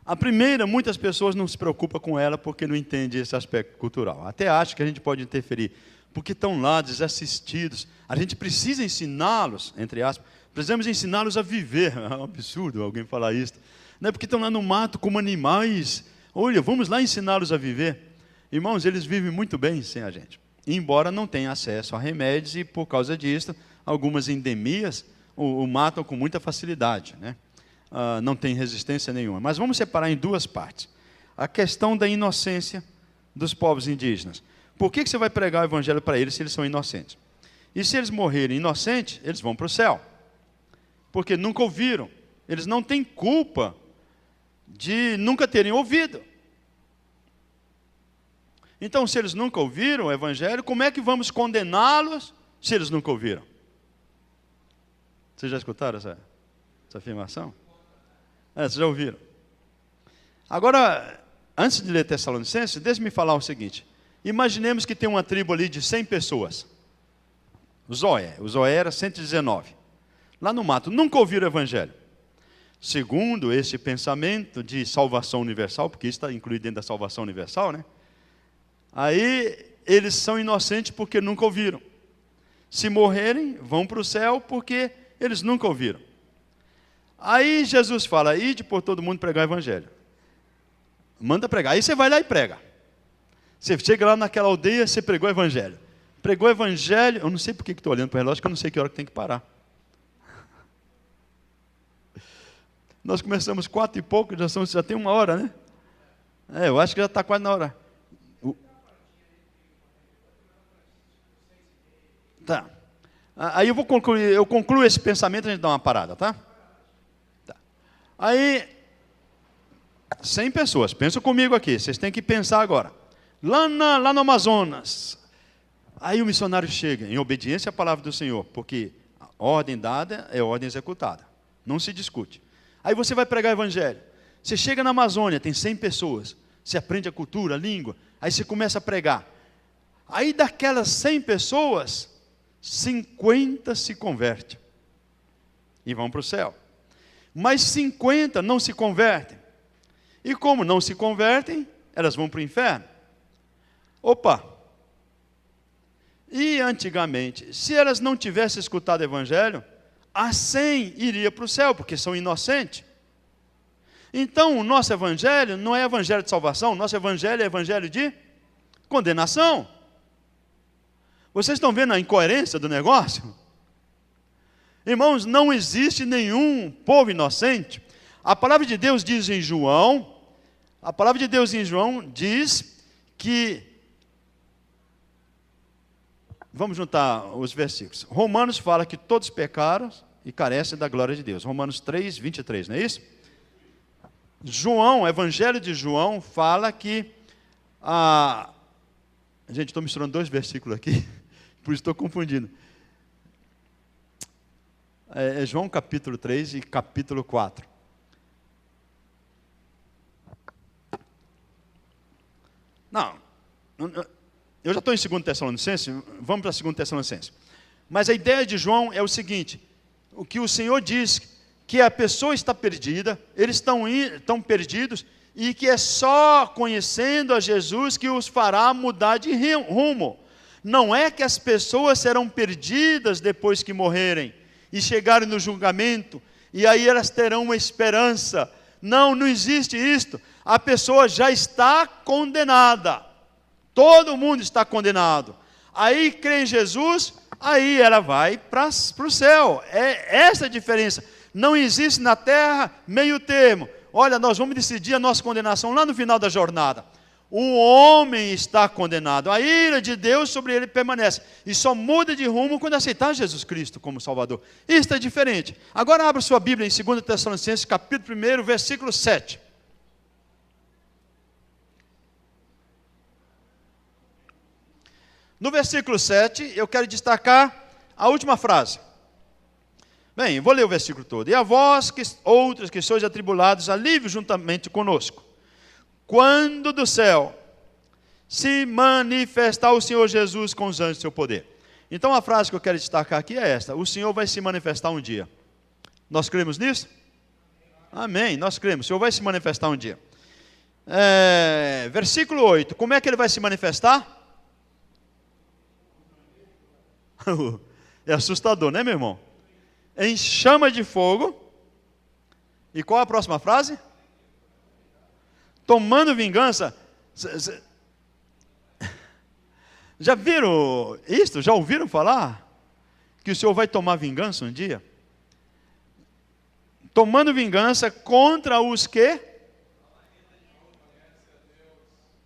A primeira, muitas pessoas não se preocupam com ela porque não entendem esse aspecto cultural. Até acham que a gente pode interferir, porque estão lá desassistidos. A gente precisa ensiná-los, entre aspas, precisamos ensiná-los a viver. É um absurdo alguém falar isso. Não é porque estão lá no mato como animais. Olha, vamos lá ensiná-los a viver. Irmãos, eles vivem muito bem sem a gente. Embora não tenham acesso a remédios e, por causa disso, algumas endemias o matam com muita facilidade, né? Não tem resistência nenhuma. Mas vamos separar em duas partes. A questão da inocência dos povos indígenas. Por que você vai pregar o evangelho para eles se eles são inocentes? E se eles morrerem inocentes, eles vão para o céu. Porque nunca ouviram. Eles não têm culpa de nunca terem ouvido. Então, se eles nunca ouviram o evangelho, como é que vamos condená-los se eles nunca ouviram? Vocês já escutaram essa afirmação? Vocês já ouviram? Agora, antes de ler Tessalonicenses, deixe-me falar o seguinte. Imaginemos que tem uma tribo ali de 100 pessoas. O Zoé era 119. Lá no mato, nunca ouviram o evangelho. Segundo esse pensamento de salvação universal, porque isso está incluído dentro da salvação universal, né? Aí eles são inocentes porque nunca ouviram. Se morrerem, vão para o céu porque eles nunca ouviram. Aí Jesus fala: ide por todo mundo pregar o evangelho. Manda pregar. Aí você vai lá e prega. Você chega lá naquela aldeia, você pregou o evangelho. Pregou o evangelho, eu não sei por que estou olhando para o relógio, porque eu não sei que hora que tem que parar. Nós começamos 4 e pouco, já tem 1 hora, né? Eu acho que já está quase na hora. Tá. Aí eu concluo esse pensamento e a gente dá uma parada, tá? Tá. Aí, 100 pessoas, pensa comigo aqui, vocês têm que pensar agora. Lá no Amazonas, aí o missionário chega, em obediência à palavra do Senhor, porque a ordem dada é ordem executada, não se discute. Aí você vai pregar o evangelho, você chega na Amazônia, tem 100 pessoas, você aprende a cultura, a língua, aí você começa a pregar. Aí daquelas 100 pessoas, 50 se convertem e vão para o céu. Mas 50 não se convertem. E como não se convertem, elas vão para o inferno. Opa! E antigamente, se elas não tivessem escutado o evangelho, as 100 iria para o céu, porque são inocentes. Então, o nosso evangelho não é evangelho de salvação, o nosso evangelho é evangelho de condenação. Vocês estão vendo a incoerência do negócio? Irmãos, não existe nenhum povo inocente. A palavra de Deus diz em João, diz que, vamos juntar os versículos. Romanos fala que todos pecaram e carecem da glória de Deus. Romanos 3, 23, não é isso? João, Evangelho de João, fala que gente, estou misturando 2 versículos aqui, por isso estou confundindo. É João capítulo 3 e capítulo 4. Não, eu já estou em 2 Tessalonicenses, vamos para 2 Tessalonicenses. Mas a ideia de João é o seguinte, o que o Senhor diz, que a pessoa está perdida, eles estão perdidos, e que é só conhecendo a Jesus que os fará mudar de rumo. Não é que as pessoas serão perdidas depois que morrerem, e chegarem no julgamento, e aí elas terão uma esperança. Não, não existe isto. A pessoa já está condenada. Todo mundo está condenado. Aí crê em Jesus, aí ela vai para o céu. É essa a diferença. Não existe na terra meio termo. Olha, nós vamos decidir a nossa condenação lá no final da jornada. O homem está condenado. A ira de Deus sobre ele permanece. E só muda de rumo quando aceitar Jesus Cristo como Salvador. Isso é diferente. Agora abra sua Bíblia em 2 Tessalonicenses, capítulo 1, versículo 7. No versículo 7, eu quero destacar a última frase. Bem, vou ler o versículo todo. E a vós, outros que sois atribulados, alívio juntamente conosco, quando do céu se manifestar o Senhor Jesus com os anjos do seu poder. Então a frase que eu quero destacar aqui é esta: o Senhor vai se manifestar um dia. Nós cremos nisso? Amém, nós cremos. O Senhor vai se manifestar um dia. Versículo 8, como é que ele vai se manifestar? É assustador, né, meu irmão? Em chama de fogo. E qual a próxima frase? Tomando vingança. Já viram isto? Já ouviram falar? Que o Senhor vai tomar vingança um dia? Tomando vingança contra os que?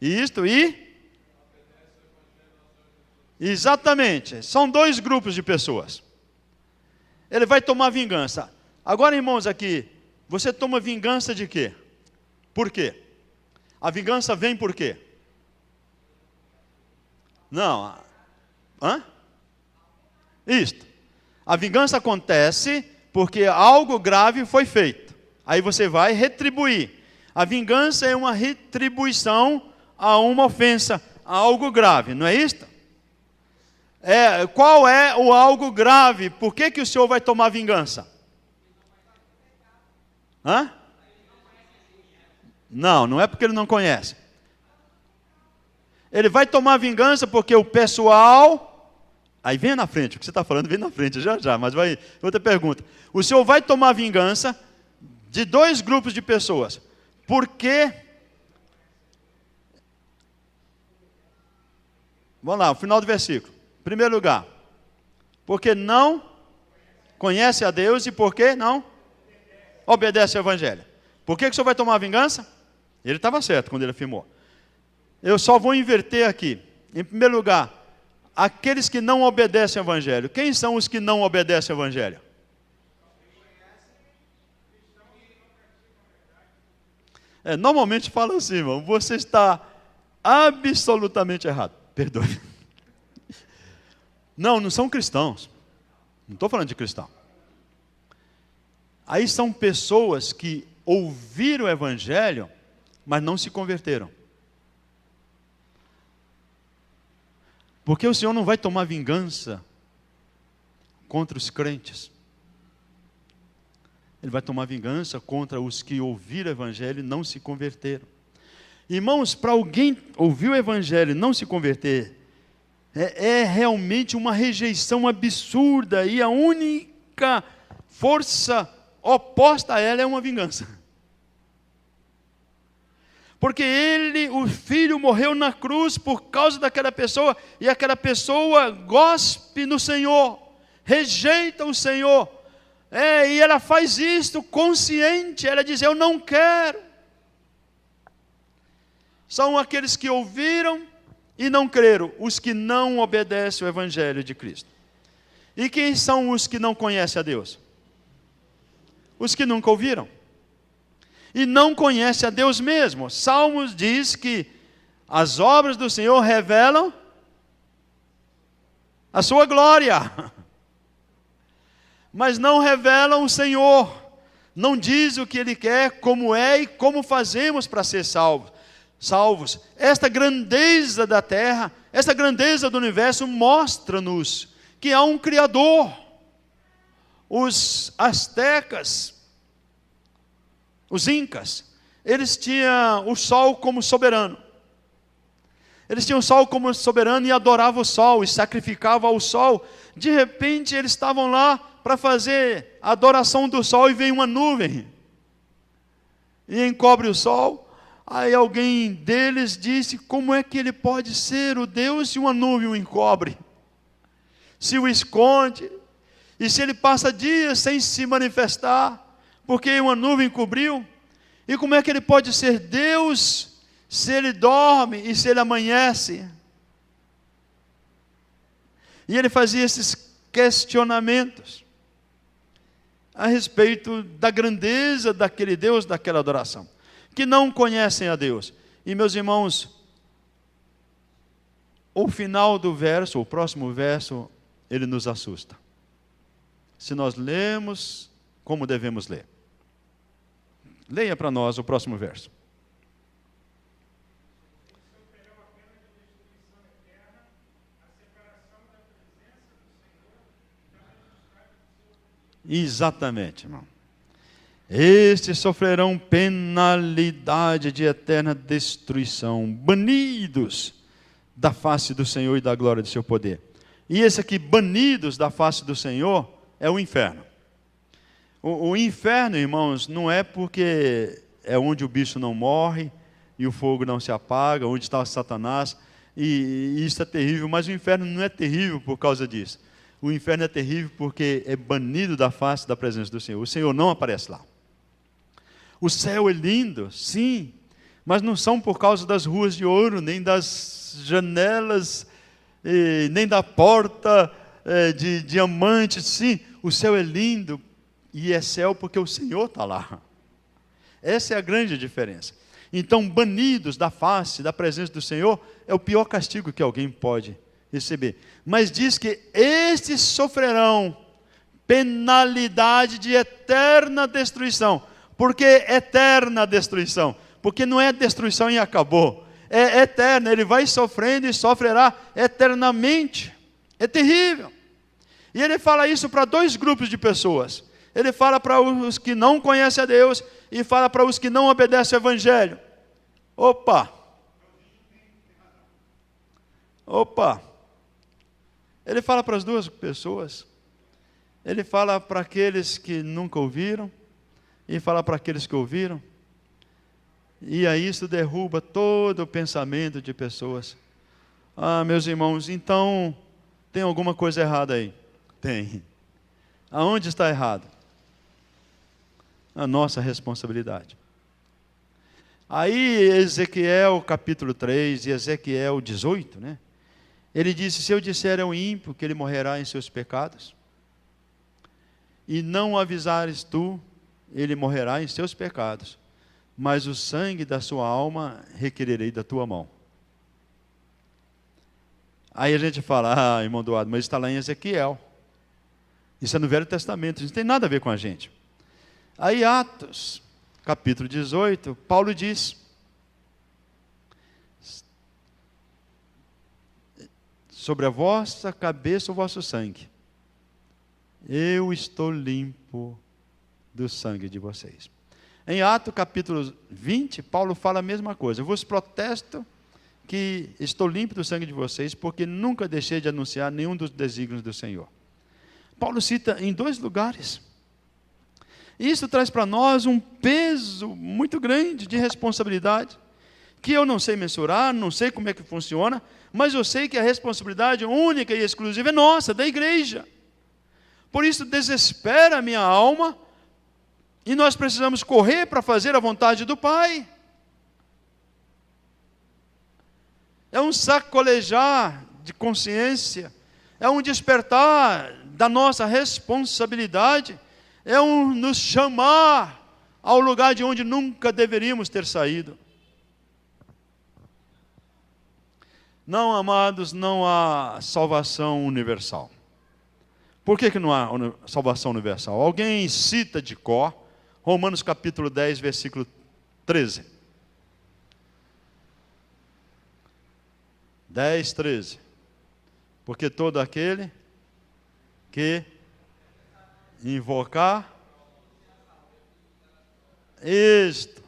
Isto e? Exatamente. São 2 grupos de pessoas. Ele vai tomar vingança. Agora, irmãos, aqui, você toma vingança de quê? Por quê? A vingança vem por quê? Não. Isto. A vingança acontece porque algo grave foi feito. Aí você vai retribuir. A vingança é uma retribuição a uma ofensa, a algo grave, não é isto? Qual é o algo grave? Por que o Senhor vai tomar vingança? Não é porque ele não conhece. Ele vai tomar vingança porque o pessoal... Aí vem na frente, o que você está falando vem na frente já, mas vai... Outra pergunta. O Senhor vai tomar vingança de 2 grupos de pessoas. Por quê? Vamos lá, o final do versículo. Em primeiro lugar, porque não conhece a Deus e porque não obedece ao Evangelho. Por que o Senhor vai tomar vingança? Ele estava certo quando ele afirmou. Eu só vou inverter aqui. Em primeiro lugar, aqueles que não obedecem ao Evangelho. Quem são os que não obedecem ao Evangelho? Normalmente fala assim, irmão, você está absolutamente errado. Perdoe. Não são cristãos. Não estou falando de cristão. Aí são pessoas que ouviram o Evangelho, mas não se converteram. Porque o Senhor não vai tomar vingança contra os crentes. Ele vai tomar vingança contra os que ouviram o Evangelho e não se converteram. Irmãos, para alguém ouvir o Evangelho e não se converter, é realmente uma rejeição absurda, e a única força oposta a ela é uma vingança. Porque o Filho morreu na cruz por causa daquela pessoa, e aquela pessoa gospe no Senhor, rejeita o Senhor, e ela faz isto consciente, ela diz, eu não quero. São aqueles que ouviram e não creram, os que não obedecem o Evangelho de Cristo. E quem são os que não conhecem a Deus? Os que nunca ouviram. E não conhecem a Deus mesmo. Salmos diz que as obras do Senhor revelam a sua glória, mas não revelam o Senhor. Não diz o que Ele quer, como é e como fazemos para ser salvos. Esta grandeza da terra, esta grandeza do universo mostra-nos que há um Criador. Os astecas, os incas, eles tinham o sol como soberano. Eles tinham o sol como soberano e adoravam o sol e sacrificavam ao sol. De repente eles estavam lá para fazer a adoração do sol e vem uma nuvem e encobre o sol. Aí alguém deles disse, como é que ele pode ser o Deus se uma nuvem o encobre? Se o esconde, e se ele passa dias sem se manifestar, porque uma nuvem cobriu? E como é que ele pode ser Deus se ele dorme e se ele amanhece? E ele fazia esses questionamentos a respeito da grandeza daquele Deus, daquela adoração, que não conhecem a Deus. E meus irmãos, o final do verso, o próximo verso, ele nos assusta. Se nós lemos como devemos ler. Leia para nós o próximo verso. Exatamente, irmão. Estes sofrerão penalidade de eterna destruição, banidos da face do Senhor e da glória do seu poder. E esse aqui, banidos da face do Senhor, é o inferno. O inferno, irmãos, não é porque é onde o bicho não morre e o fogo não se apaga, onde está Satanás, e isso é terrível, mas o inferno não é terrível por causa disso. O inferno é terrível porque é banido da face da presença do Senhor. O Senhor não aparece lá. O céu é lindo, sim, mas não são por causa das ruas de ouro, nem das janelas, nem da porta de diamantes. Sim, o céu é lindo e é céu porque o Senhor está lá. Essa é a grande diferença. Então, banidos da face, da presença do Senhor, é o pior castigo que alguém pode receber. Mas diz que estes sofrerão penalidade de eterna destruição. Por que eterna destruição? Porque não é destruição e acabou. É eterna, ele vai sofrendo e sofrerá eternamente. É terrível. E ele fala isso para dois grupos de pessoas. Ele fala para os que não conhecem a Deus e fala para os que não obedecem ao Evangelho. Opa! Ele fala para as duas pessoas. Ele fala para aqueles que nunca ouviram e fala para aqueles que ouviram. E aí isso derruba todo o pensamento de pessoas. Ah, meus irmãos, então tem alguma coisa errada aí? Tem. Aonde está errado? A nossa responsabilidade. Aí Ezequiel capítulo 3 e Ezequiel 18, né? Ele disse, se eu disser ao ímpio que ele morrerá em seus pecados, e não avisares tu, ele morrerá em seus pecados, mas o sangue da sua alma requererei da tua mão. Aí a gente fala, irmão Eduardo, mas está lá em Ezequiel. Isso é no Velho Testamento, isso não tem nada a ver com a gente. Aí Atos, capítulo 18, Paulo diz, sobre a vossa cabeça o vosso sangue, eu estou limpo do sangue de vocês. Em Atos capítulo 20, Paulo fala a mesma coisa, eu vos protesto que estou limpo do sangue de vocês, porque nunca deixei de anunciar nenhum dos desígnios do Senhor. Paulo cita em 2 lugares. Isso traz para nós um peso muito grande de responsabilidade, que eu não sei mensurar, não sei como é que funciona, mas eu sei que a responsabilidade única e exclusiva é nossa, da igreja. Por isso desespera a minha alma, e nós precisamos correr para fazer a vontade do Pai. É um sacolejar de consciência, é um despertar da nossa responsabilidade, é um nos chamar ao lugar de onde nunca deveríamos ter saído. Não, amados, não há salvação universal. Por que não há salvação universal? Alguém cita de cor, Romanos capítulo 10, versículo 13. 10, 13. Porque todo aquele que invocar isto.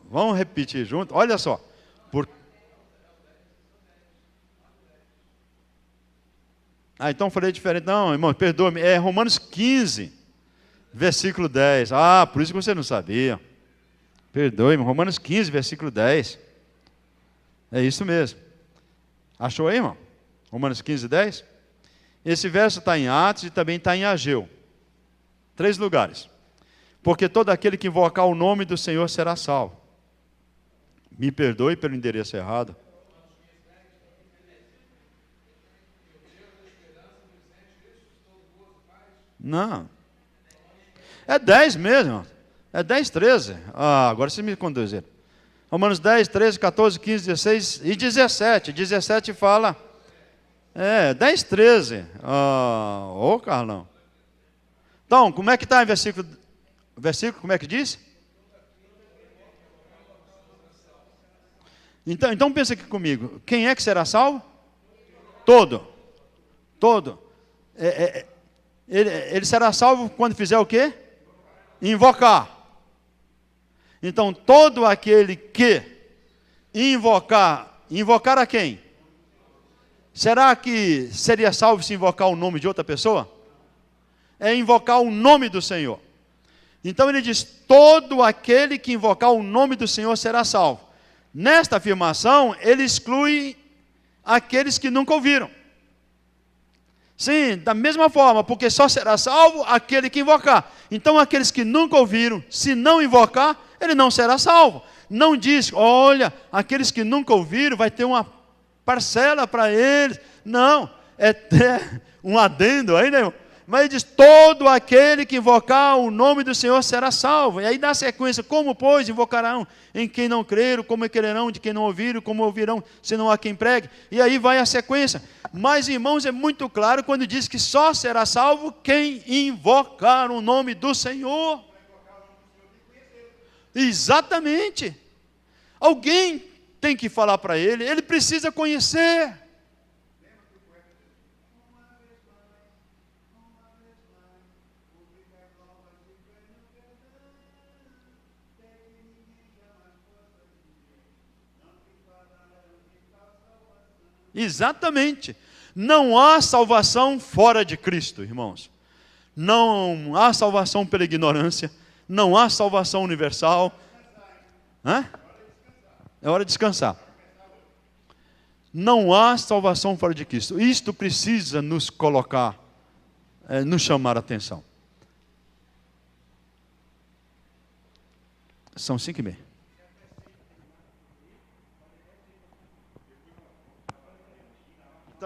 Vamos repetir junto? Olha só. Então falei diferente. Não, irmão, perdoa-me. É Romanos 15, versículo 10. Por isso que você não sabia. Perdoe-me. Romanos 15, versículo 10. É isso mesmo. Achou aí, irmão? Romanos 15, 10. Esse verso está em Atos e também está em Ageu. 3 lugares. Porque todo aquele que invocar o nome do Senhor será salvo. Me perdoe pelo endereço errado. Não. É 10 mesmo. É 10, 13. Agora vocês me conduziram. Romanos 10, 13, 14, 15, 16 e 17. 17 fala. 10, 13. Carlão. Então, como é que está em versículo? Como é que diz? Então pensa aqui comigo. Quem é que será salvo? Todo. Ele será salvo quando fizer o quê? Invocar. Então, todo aquele que invocar a quem? Será que seria salvo se invocar o nome de outra pessoa? É invocar o nome do Senhor. Então ele diz, todo aquele que invocar o nome do Senhor será salvo. Nesta afirmação, ele exclui aqueles que nunca ouviram. Sim, da mesma forma, porque só será salvo aquele que invocar. Então aqueles que nunca ouviram, se não invocar, ele não será salvo. Não diz, olha, aqueles que nunca ouviram, vai ter uma parcela para eles. Não, é até um adendo aí, né? Mas ele diz, todo aquele que invocar o nome do Senhor será salvo. E aí dá sequência, como pois invocarão em quem não creram, como crerão de quem não ouviram, como ouvirão se não há quem pregue. E aí vai a sequência. Mas, irmãos, é muito claro quando diz que só será salvo quem invocar o nome do Senhor. Exatamente. Alguém tem que falar para ele precisa conhecer. Exatamente. Não há salvação fora de Cristo, irmãos. Não há salvação pela ignorância. Não há salvação universal. É hora de descansar. Não há salvação fora de Cristo. Isto precisa nos colocar, nos chamar a atenção. São 5:30.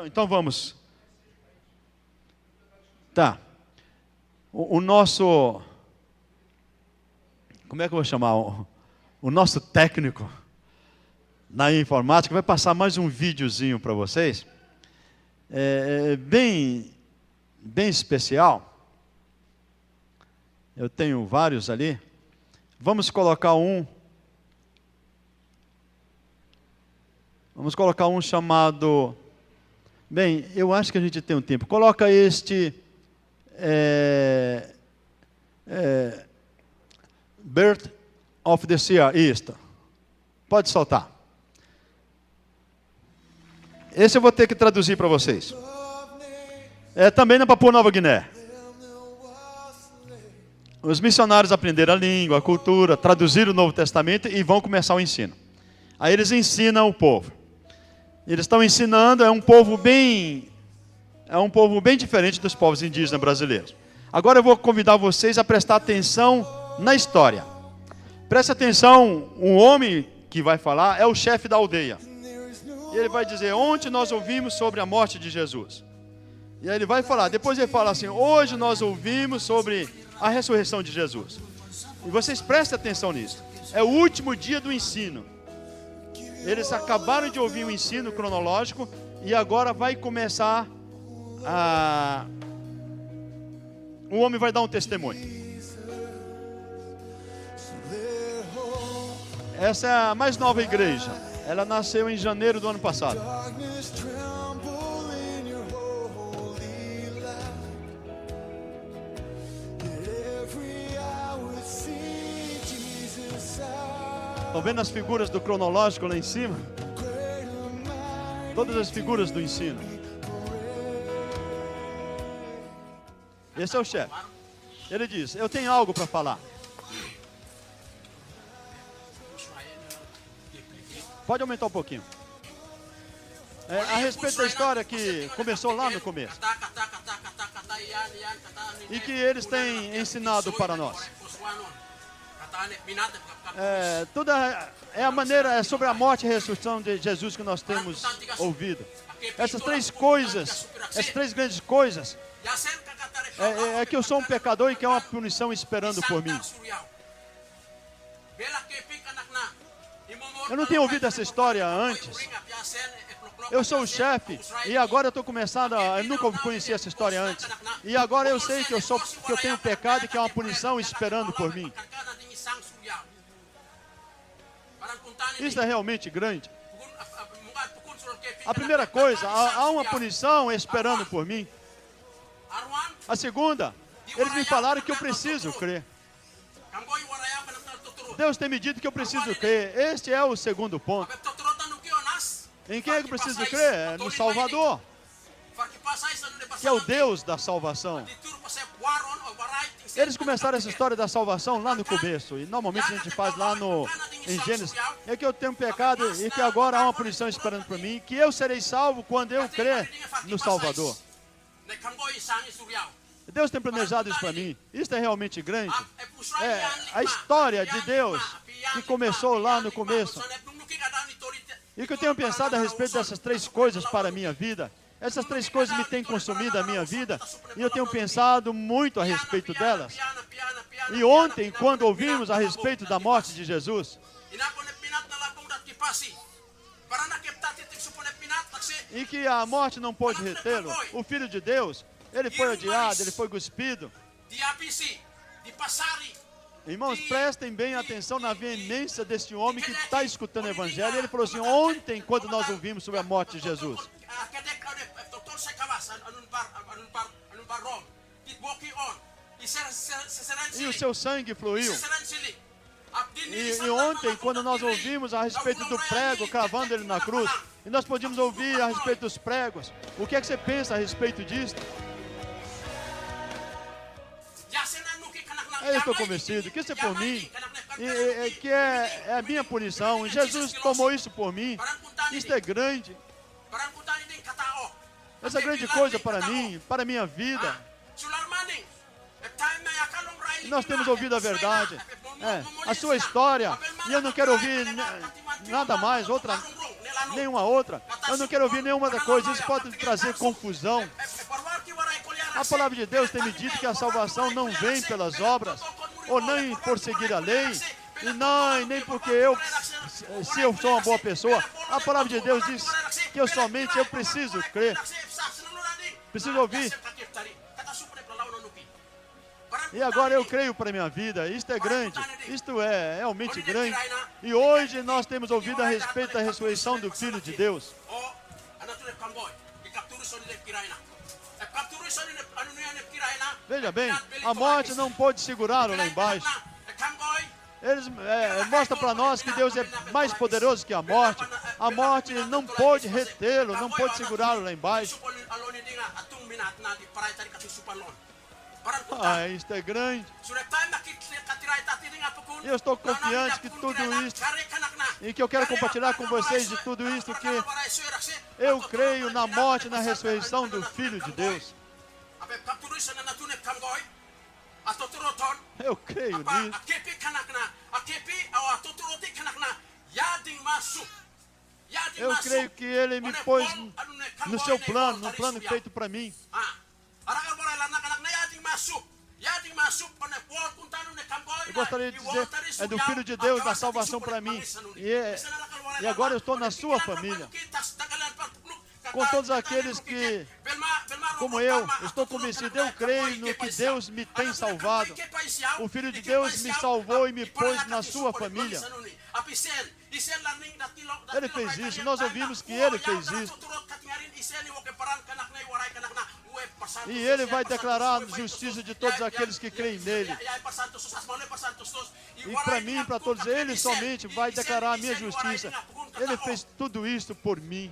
Então vamos. Tá. O nosso... Como é que eu vou chamar? O nosso técnico na informática vai passar mais um videozinho para vocês. Bem especial. Eu tenho vários ali. Vamos colocar um. Vamos colocar um chamado... Bem, eu acho que a gente tem um tempo. Coloca este... Birth of the Seer. Isto. Pode soltar. Esse eu vou ter que traduzir para vocês. Também na Papua Nova Guiné. Os missionários aprenderam a língua, a cultura, traduziram o Novo Testamento e vão começar o ensino. Aí eles ensinam o povo. Eles estão ensinando, é um povo bem diferente dos povos indígenas brasileiros. Agora eu vou convidar vocês a prestar atenção na história. Preste atenção, um homem que vai falar é o chefe da aldeia. E ele vai dizer, ontem nós ouvimos sobre a morte de Jesus. E aí ele vai falar, depois ele fala assim, hoje nós ouvimos sobre a ressurreição de Jesus. E vocês prestem atenção nisso. É o último dia do ensino. Eles acabaram de ouvir o ensino cronológico e agora vai começar o homem vai dar um testemunho. Essa é a mais nova igreja. Ela nasceu em janeiro do ano passado. Estão vendo as figuras do cronológico lá em cima? Todas as figuras do ensino. Esse é o chefe. Ele diz, eu tenho algo para falar. Pode aumentar um pouquinho. A respeito da história que começou lá no começo. E que eles têm ensinado para nós. A maneira, é sobre a morte e a ressurreição de Jesus que nós temos ouvido. Essas três coisas, essas três grandes coisas, é que eu sou um pecador e que é uma punição esperando por mim. Eu não tenho ouvido essa história antes. Eu sou o chefe e agora eu estou começando eu nunca conheci essa história antes. E agora eu sei que eu tenho pecado e que é uma punição esperando por mim. Isso é realmente grande. A primeira coisa, há uma punição esperando por mim. A segunda, eles me falaram que eu preciso crer. Deus tem me dito que eu preciso crer. Este é o segundo ponto. Em quem é que eu preciso crer? É no Salvador, que é o Deus da salvação. Eles começaram essa história da salvação lá no começo. E normalmente a gente faz lá em Gênesis. É que eu tenho pecado e que agora há uma punição esperando por mim. Que eu serei salvo quando eu crer no Salvador. Deus tem planejado isso para mim. Isso é realmente grande. É a história de Deus que começou lá no começo. E o que eu tenho pensado a respeito dessas três coisas para a minha vida. Essas três coisas me têm consumido a minha vida. E eu tenho pensado muito a respeito delas. E ontem, quando ouvimos a respeito da morte de Jesus, e que a morte não pôde retê-lo, o Filho de Deus, ele foi odiado, ele foi cuspido. Irmãos, prestem bem atenção na veemência deste homem que está escutando o Evangelho. Ele falou assim, ontem, quando nós ouvimos sobre a morte de Jesus. E o seu sangue fluiu. E ontem, quando nós ouvimos a respeito do prego, cravando ele na cruz, e nós podíamos ouvir a respeito dos pregos, o que é que você pensa a respeito disso? Eu estou convencido que isso é por mim, que é a minha punição. Jesus tomou isso por mim. Isso é grande. Essa é grande coisa para mim, para a minha vida. E nós temos ouvido a verdade, a sua história, e eu não quero ouvir nada mais, nenhuma outra. Eu não quero ouvir nenhuma da coisa. Isso pode trazer confusão. A palavra de Deus tem me dito que a salvação não vem pelas obras, ou nem por seguir a lei, e nem porque se eu sou uma boa pessoa. A palavra de Deus diz que eu preciso crer, preciso ouvir. E agora eu creio para a minha vida. Isto é grande, isto é realmente grande. E hoje nós temos ouvido a respeito da ressurreição do Filho de Deus. Veja bem, a morte não pode segurá-lo lá embaixo. Eles mostram para nós que Deus é mais poderoso que a morte. A morte não pode retê-lo, não pode segurá-lo lá embaixo. Isto é grande. E eu estou confiante que tudo isso, e que eu quero compartilhar com vocês de tudo isso, que eu creio na morte e na ressurreição do Filho de Deus. Eu creio nisso. Eu creio que Ele me pôs no seu plano, no plano feito para mim. Eu gostaria de dizer, é do Filho de Deus, da salvação para mim. E agora eu estou na sua família. Com todos aqueles que, como eu, estou convencido, eu creio no que Deus me tem salvado. O Filho de Deus me salvou e me pôs na sua família. Ele fez isso, nós ouvimos que Ele fez isso. E Ele vai declarar a justiça de todos aqueles que creem nele. E para mim, para todos, Ele somente vai declarar a minha justiça. Ele fez tudo isso por mim.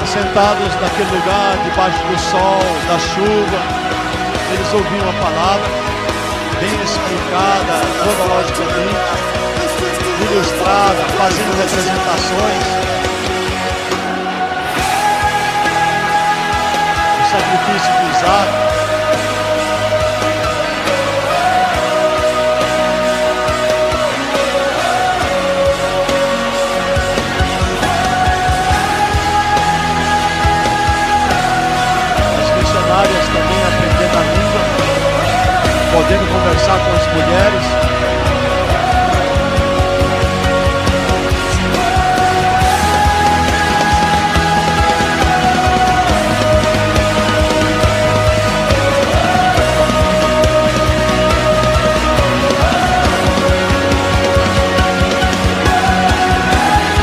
Sentados naquele lugar, debaixo do sol, da chuva, eles ouviam a palavra, bem explicada, cronologicamente, ilustrada, fazendo representações. O sacrifício de Isaac. Também aprendendo a língua, podendo conversar com as mulheres.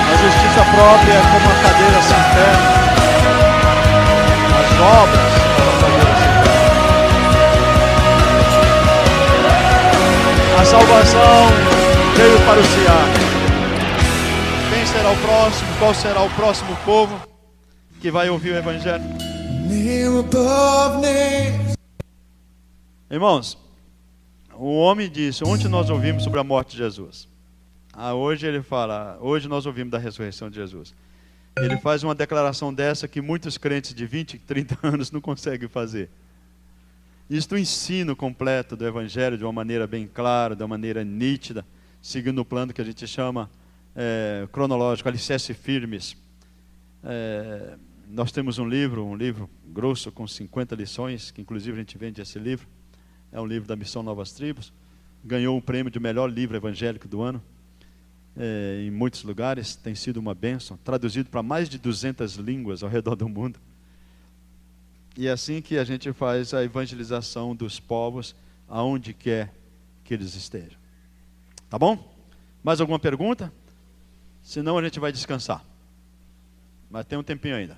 A justiça própria é como a cadeira sem pé. As obras. A salvação veio para o Ceará. Quem será o próximo? Qual será o próximo povo que vai ouvir o Evangelho? Irmãos, o homem disse, ontem nós ouvimos sobre a morte de Jesus. Hoje ele fala, hoje nós ouvimos da ressurreição de Jesus. Ele faz uma declaração dessa que muitos crentes de 20, 30 anos não conseguem fazer. Isto é o ensino completo do Evangelho de uma maneira bem clara, de uma maneira nítida, seguindo o plano que a gente chama cronológico, alicerces firmes. Nós temos um livro grosso com 50 lições, que inclusive a gente vende esse livro. É um livro da Missão Novas Tribos. Ganhou o prêmio de melhor livro evangélico do ano. Em muitos lugares, tem sido uma bênção. Traduzido para mais de 200 línguas ao redor do mundo. E é assim que a gente faz a evangelização dos povos, aonde quer que eles estejam. Tá bom? Mais alguma pergunta? Senão a gente vai descansar. Mas tem um tempinho ainda.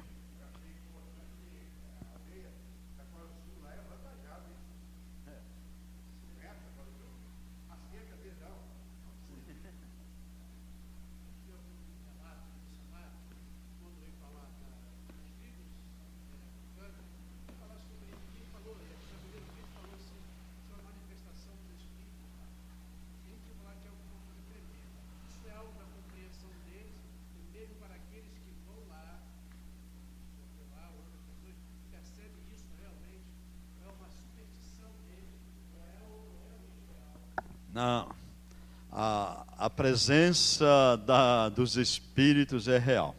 Não. A presença dos espíritos é real.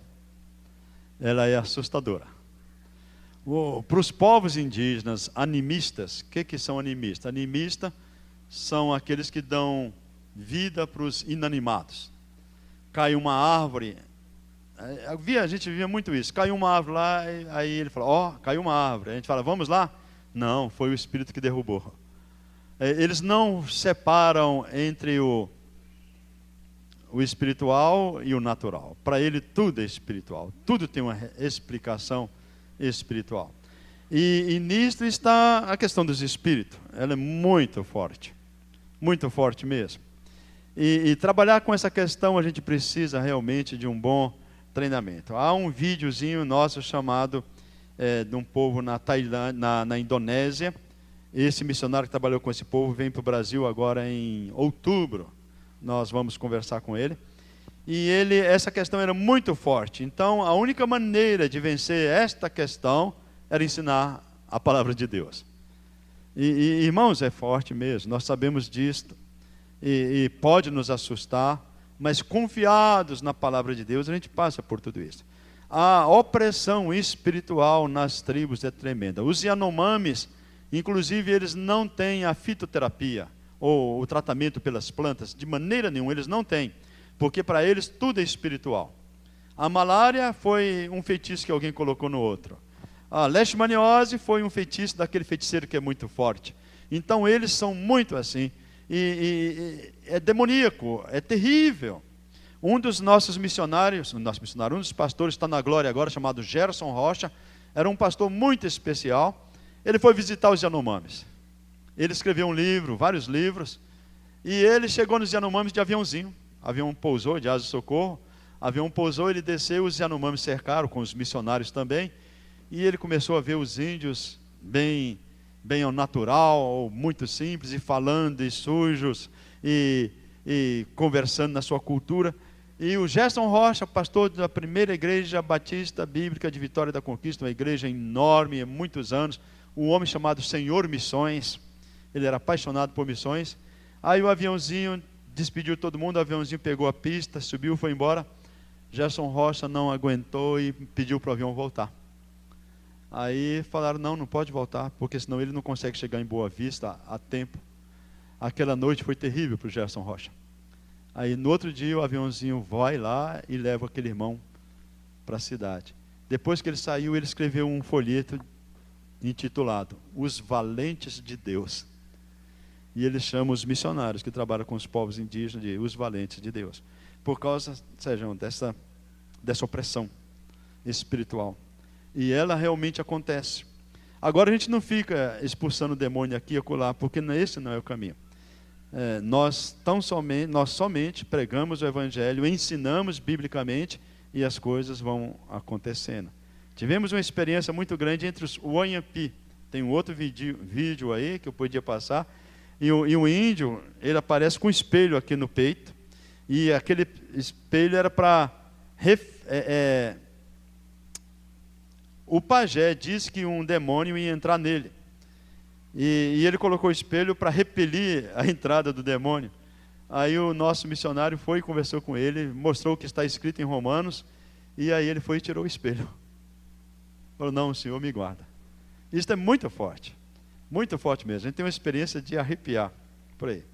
Ela é assustadora. Para os povos indígenas animistas, o que são animistas? Animistas são aqueles que dão vida para os inanimados. Cai uma árvore, a gente via muito isso, caiu uma árvore lá, aí ele fala, ó, caiu uma árvore, a gente fala, vamos lá? Não, foi o espírito que derrubou. Eles não separam entre o espiritual e o natural. Para ele tudo é espiritual, tudo tem uma explicação espiritual. E nisto está a questão dos espíritos, ela é muito forte mesmo. E trabalhar com essa questão a gente precisa realmente de um bom treinamento. Há um videozinho nosso chamado de um povo na Tailândia, na Indonésia. Esse missionário que trabalhou com esse povo vem para o Brasil agora em outubro. Nós vamos conversar com ele. E essa questão era muito forte. Então, a única maneira de vencer esta questão era ensinar a palavra de Deus. E irmãos, é forte mesmo. Nós sabemos disto. E pode nos assustar. Mas confiados na palavra de Deus, a gente passa por tudo isso. A opressão espiritual nas tribos é tremenda. Os Yanomamis, inclusive, eles não têm a fitoterapia, ou o tratamento pelas plantas, de maneira nenhuma, eles não têm. Porque para eles tudo é espiritual. A malária foi um feitiço que alguém colocou no outro. A leishmaniose foi um feitiço daquele feiticeiro que é muito forte. Então eles são muito assim. E é demoníaco, é terrível. Um dos nossos missionários, um dos pastores está na glória agora, chamado Gerson Rocha, era um pastor muito especial. Ele foi visitar os Yanomamis. Ele escreveu um livro, vários livros, e ele chegou nos Yanomamis de aviãozinho. O avião pousou, de asa de socorro. O avião pousou, ele desceu, os Yanomamis cercaram, com os missionários também, e ele começou a ver os índios bem ao natural, muito simples, e falando, e sujos, e conversando na sua cultura. E o Gerson Rocha, pastor da primeira igreja batista bíblica de Vitória da Conquista, uma igreja enorme, há muitos anos, um homem chamado Senhor Missões, ele era apaixonado por missões. Aí o aviãozinho despediu todo mundo, o aviãozinho pegou a pista, subiu, foi embora. Gerson Rocha não aguentou e pediu para o avião voltar. Aí falaram, não pode voltar, porque senão ele não consegue chegar em Boa Vista a tempo. Aquela noite foi terrível para o Gerson Rocha. Aí no outro dia o aviãozinho vai lá e leva aquele irmão para a cidade. Depois que ele saiu, ele escreveu um folheto intitulado Os Valentes de Deus. E ele chama os missionários que trabalham com os povos indígenas de Os Valentes de Deus. Por causa, Sérgio, dessa opressão espiritual. E ela realmente acontece. Agora a gente não fica expulsando o demônio aqui e acolá, porque esse não é o caminho. Nós somente pregamos o Evangelho, ensinamos biblicamente e as coisas vão acontecendo. Tivemos uma experiência muito grande entre os Wanyapi. Tem um outro vídeo aí que eu podia passar. E o índio, ele aparece com um espelho aqui no peito. E aquele espelho era para... O pajé disse que um demônio ia entrar nele. E ele colocou o espelho para repelir a entrada do demônio. Aí o nosso missionário foi e conversou com ele, mostrou o que está escrito em Romanos, e aí ele foi e tirou o espelho. Falou, não, o Senhor me guarda. Isso é muito forte mesmo. A gente tem uma experiência de arrepiar por aí.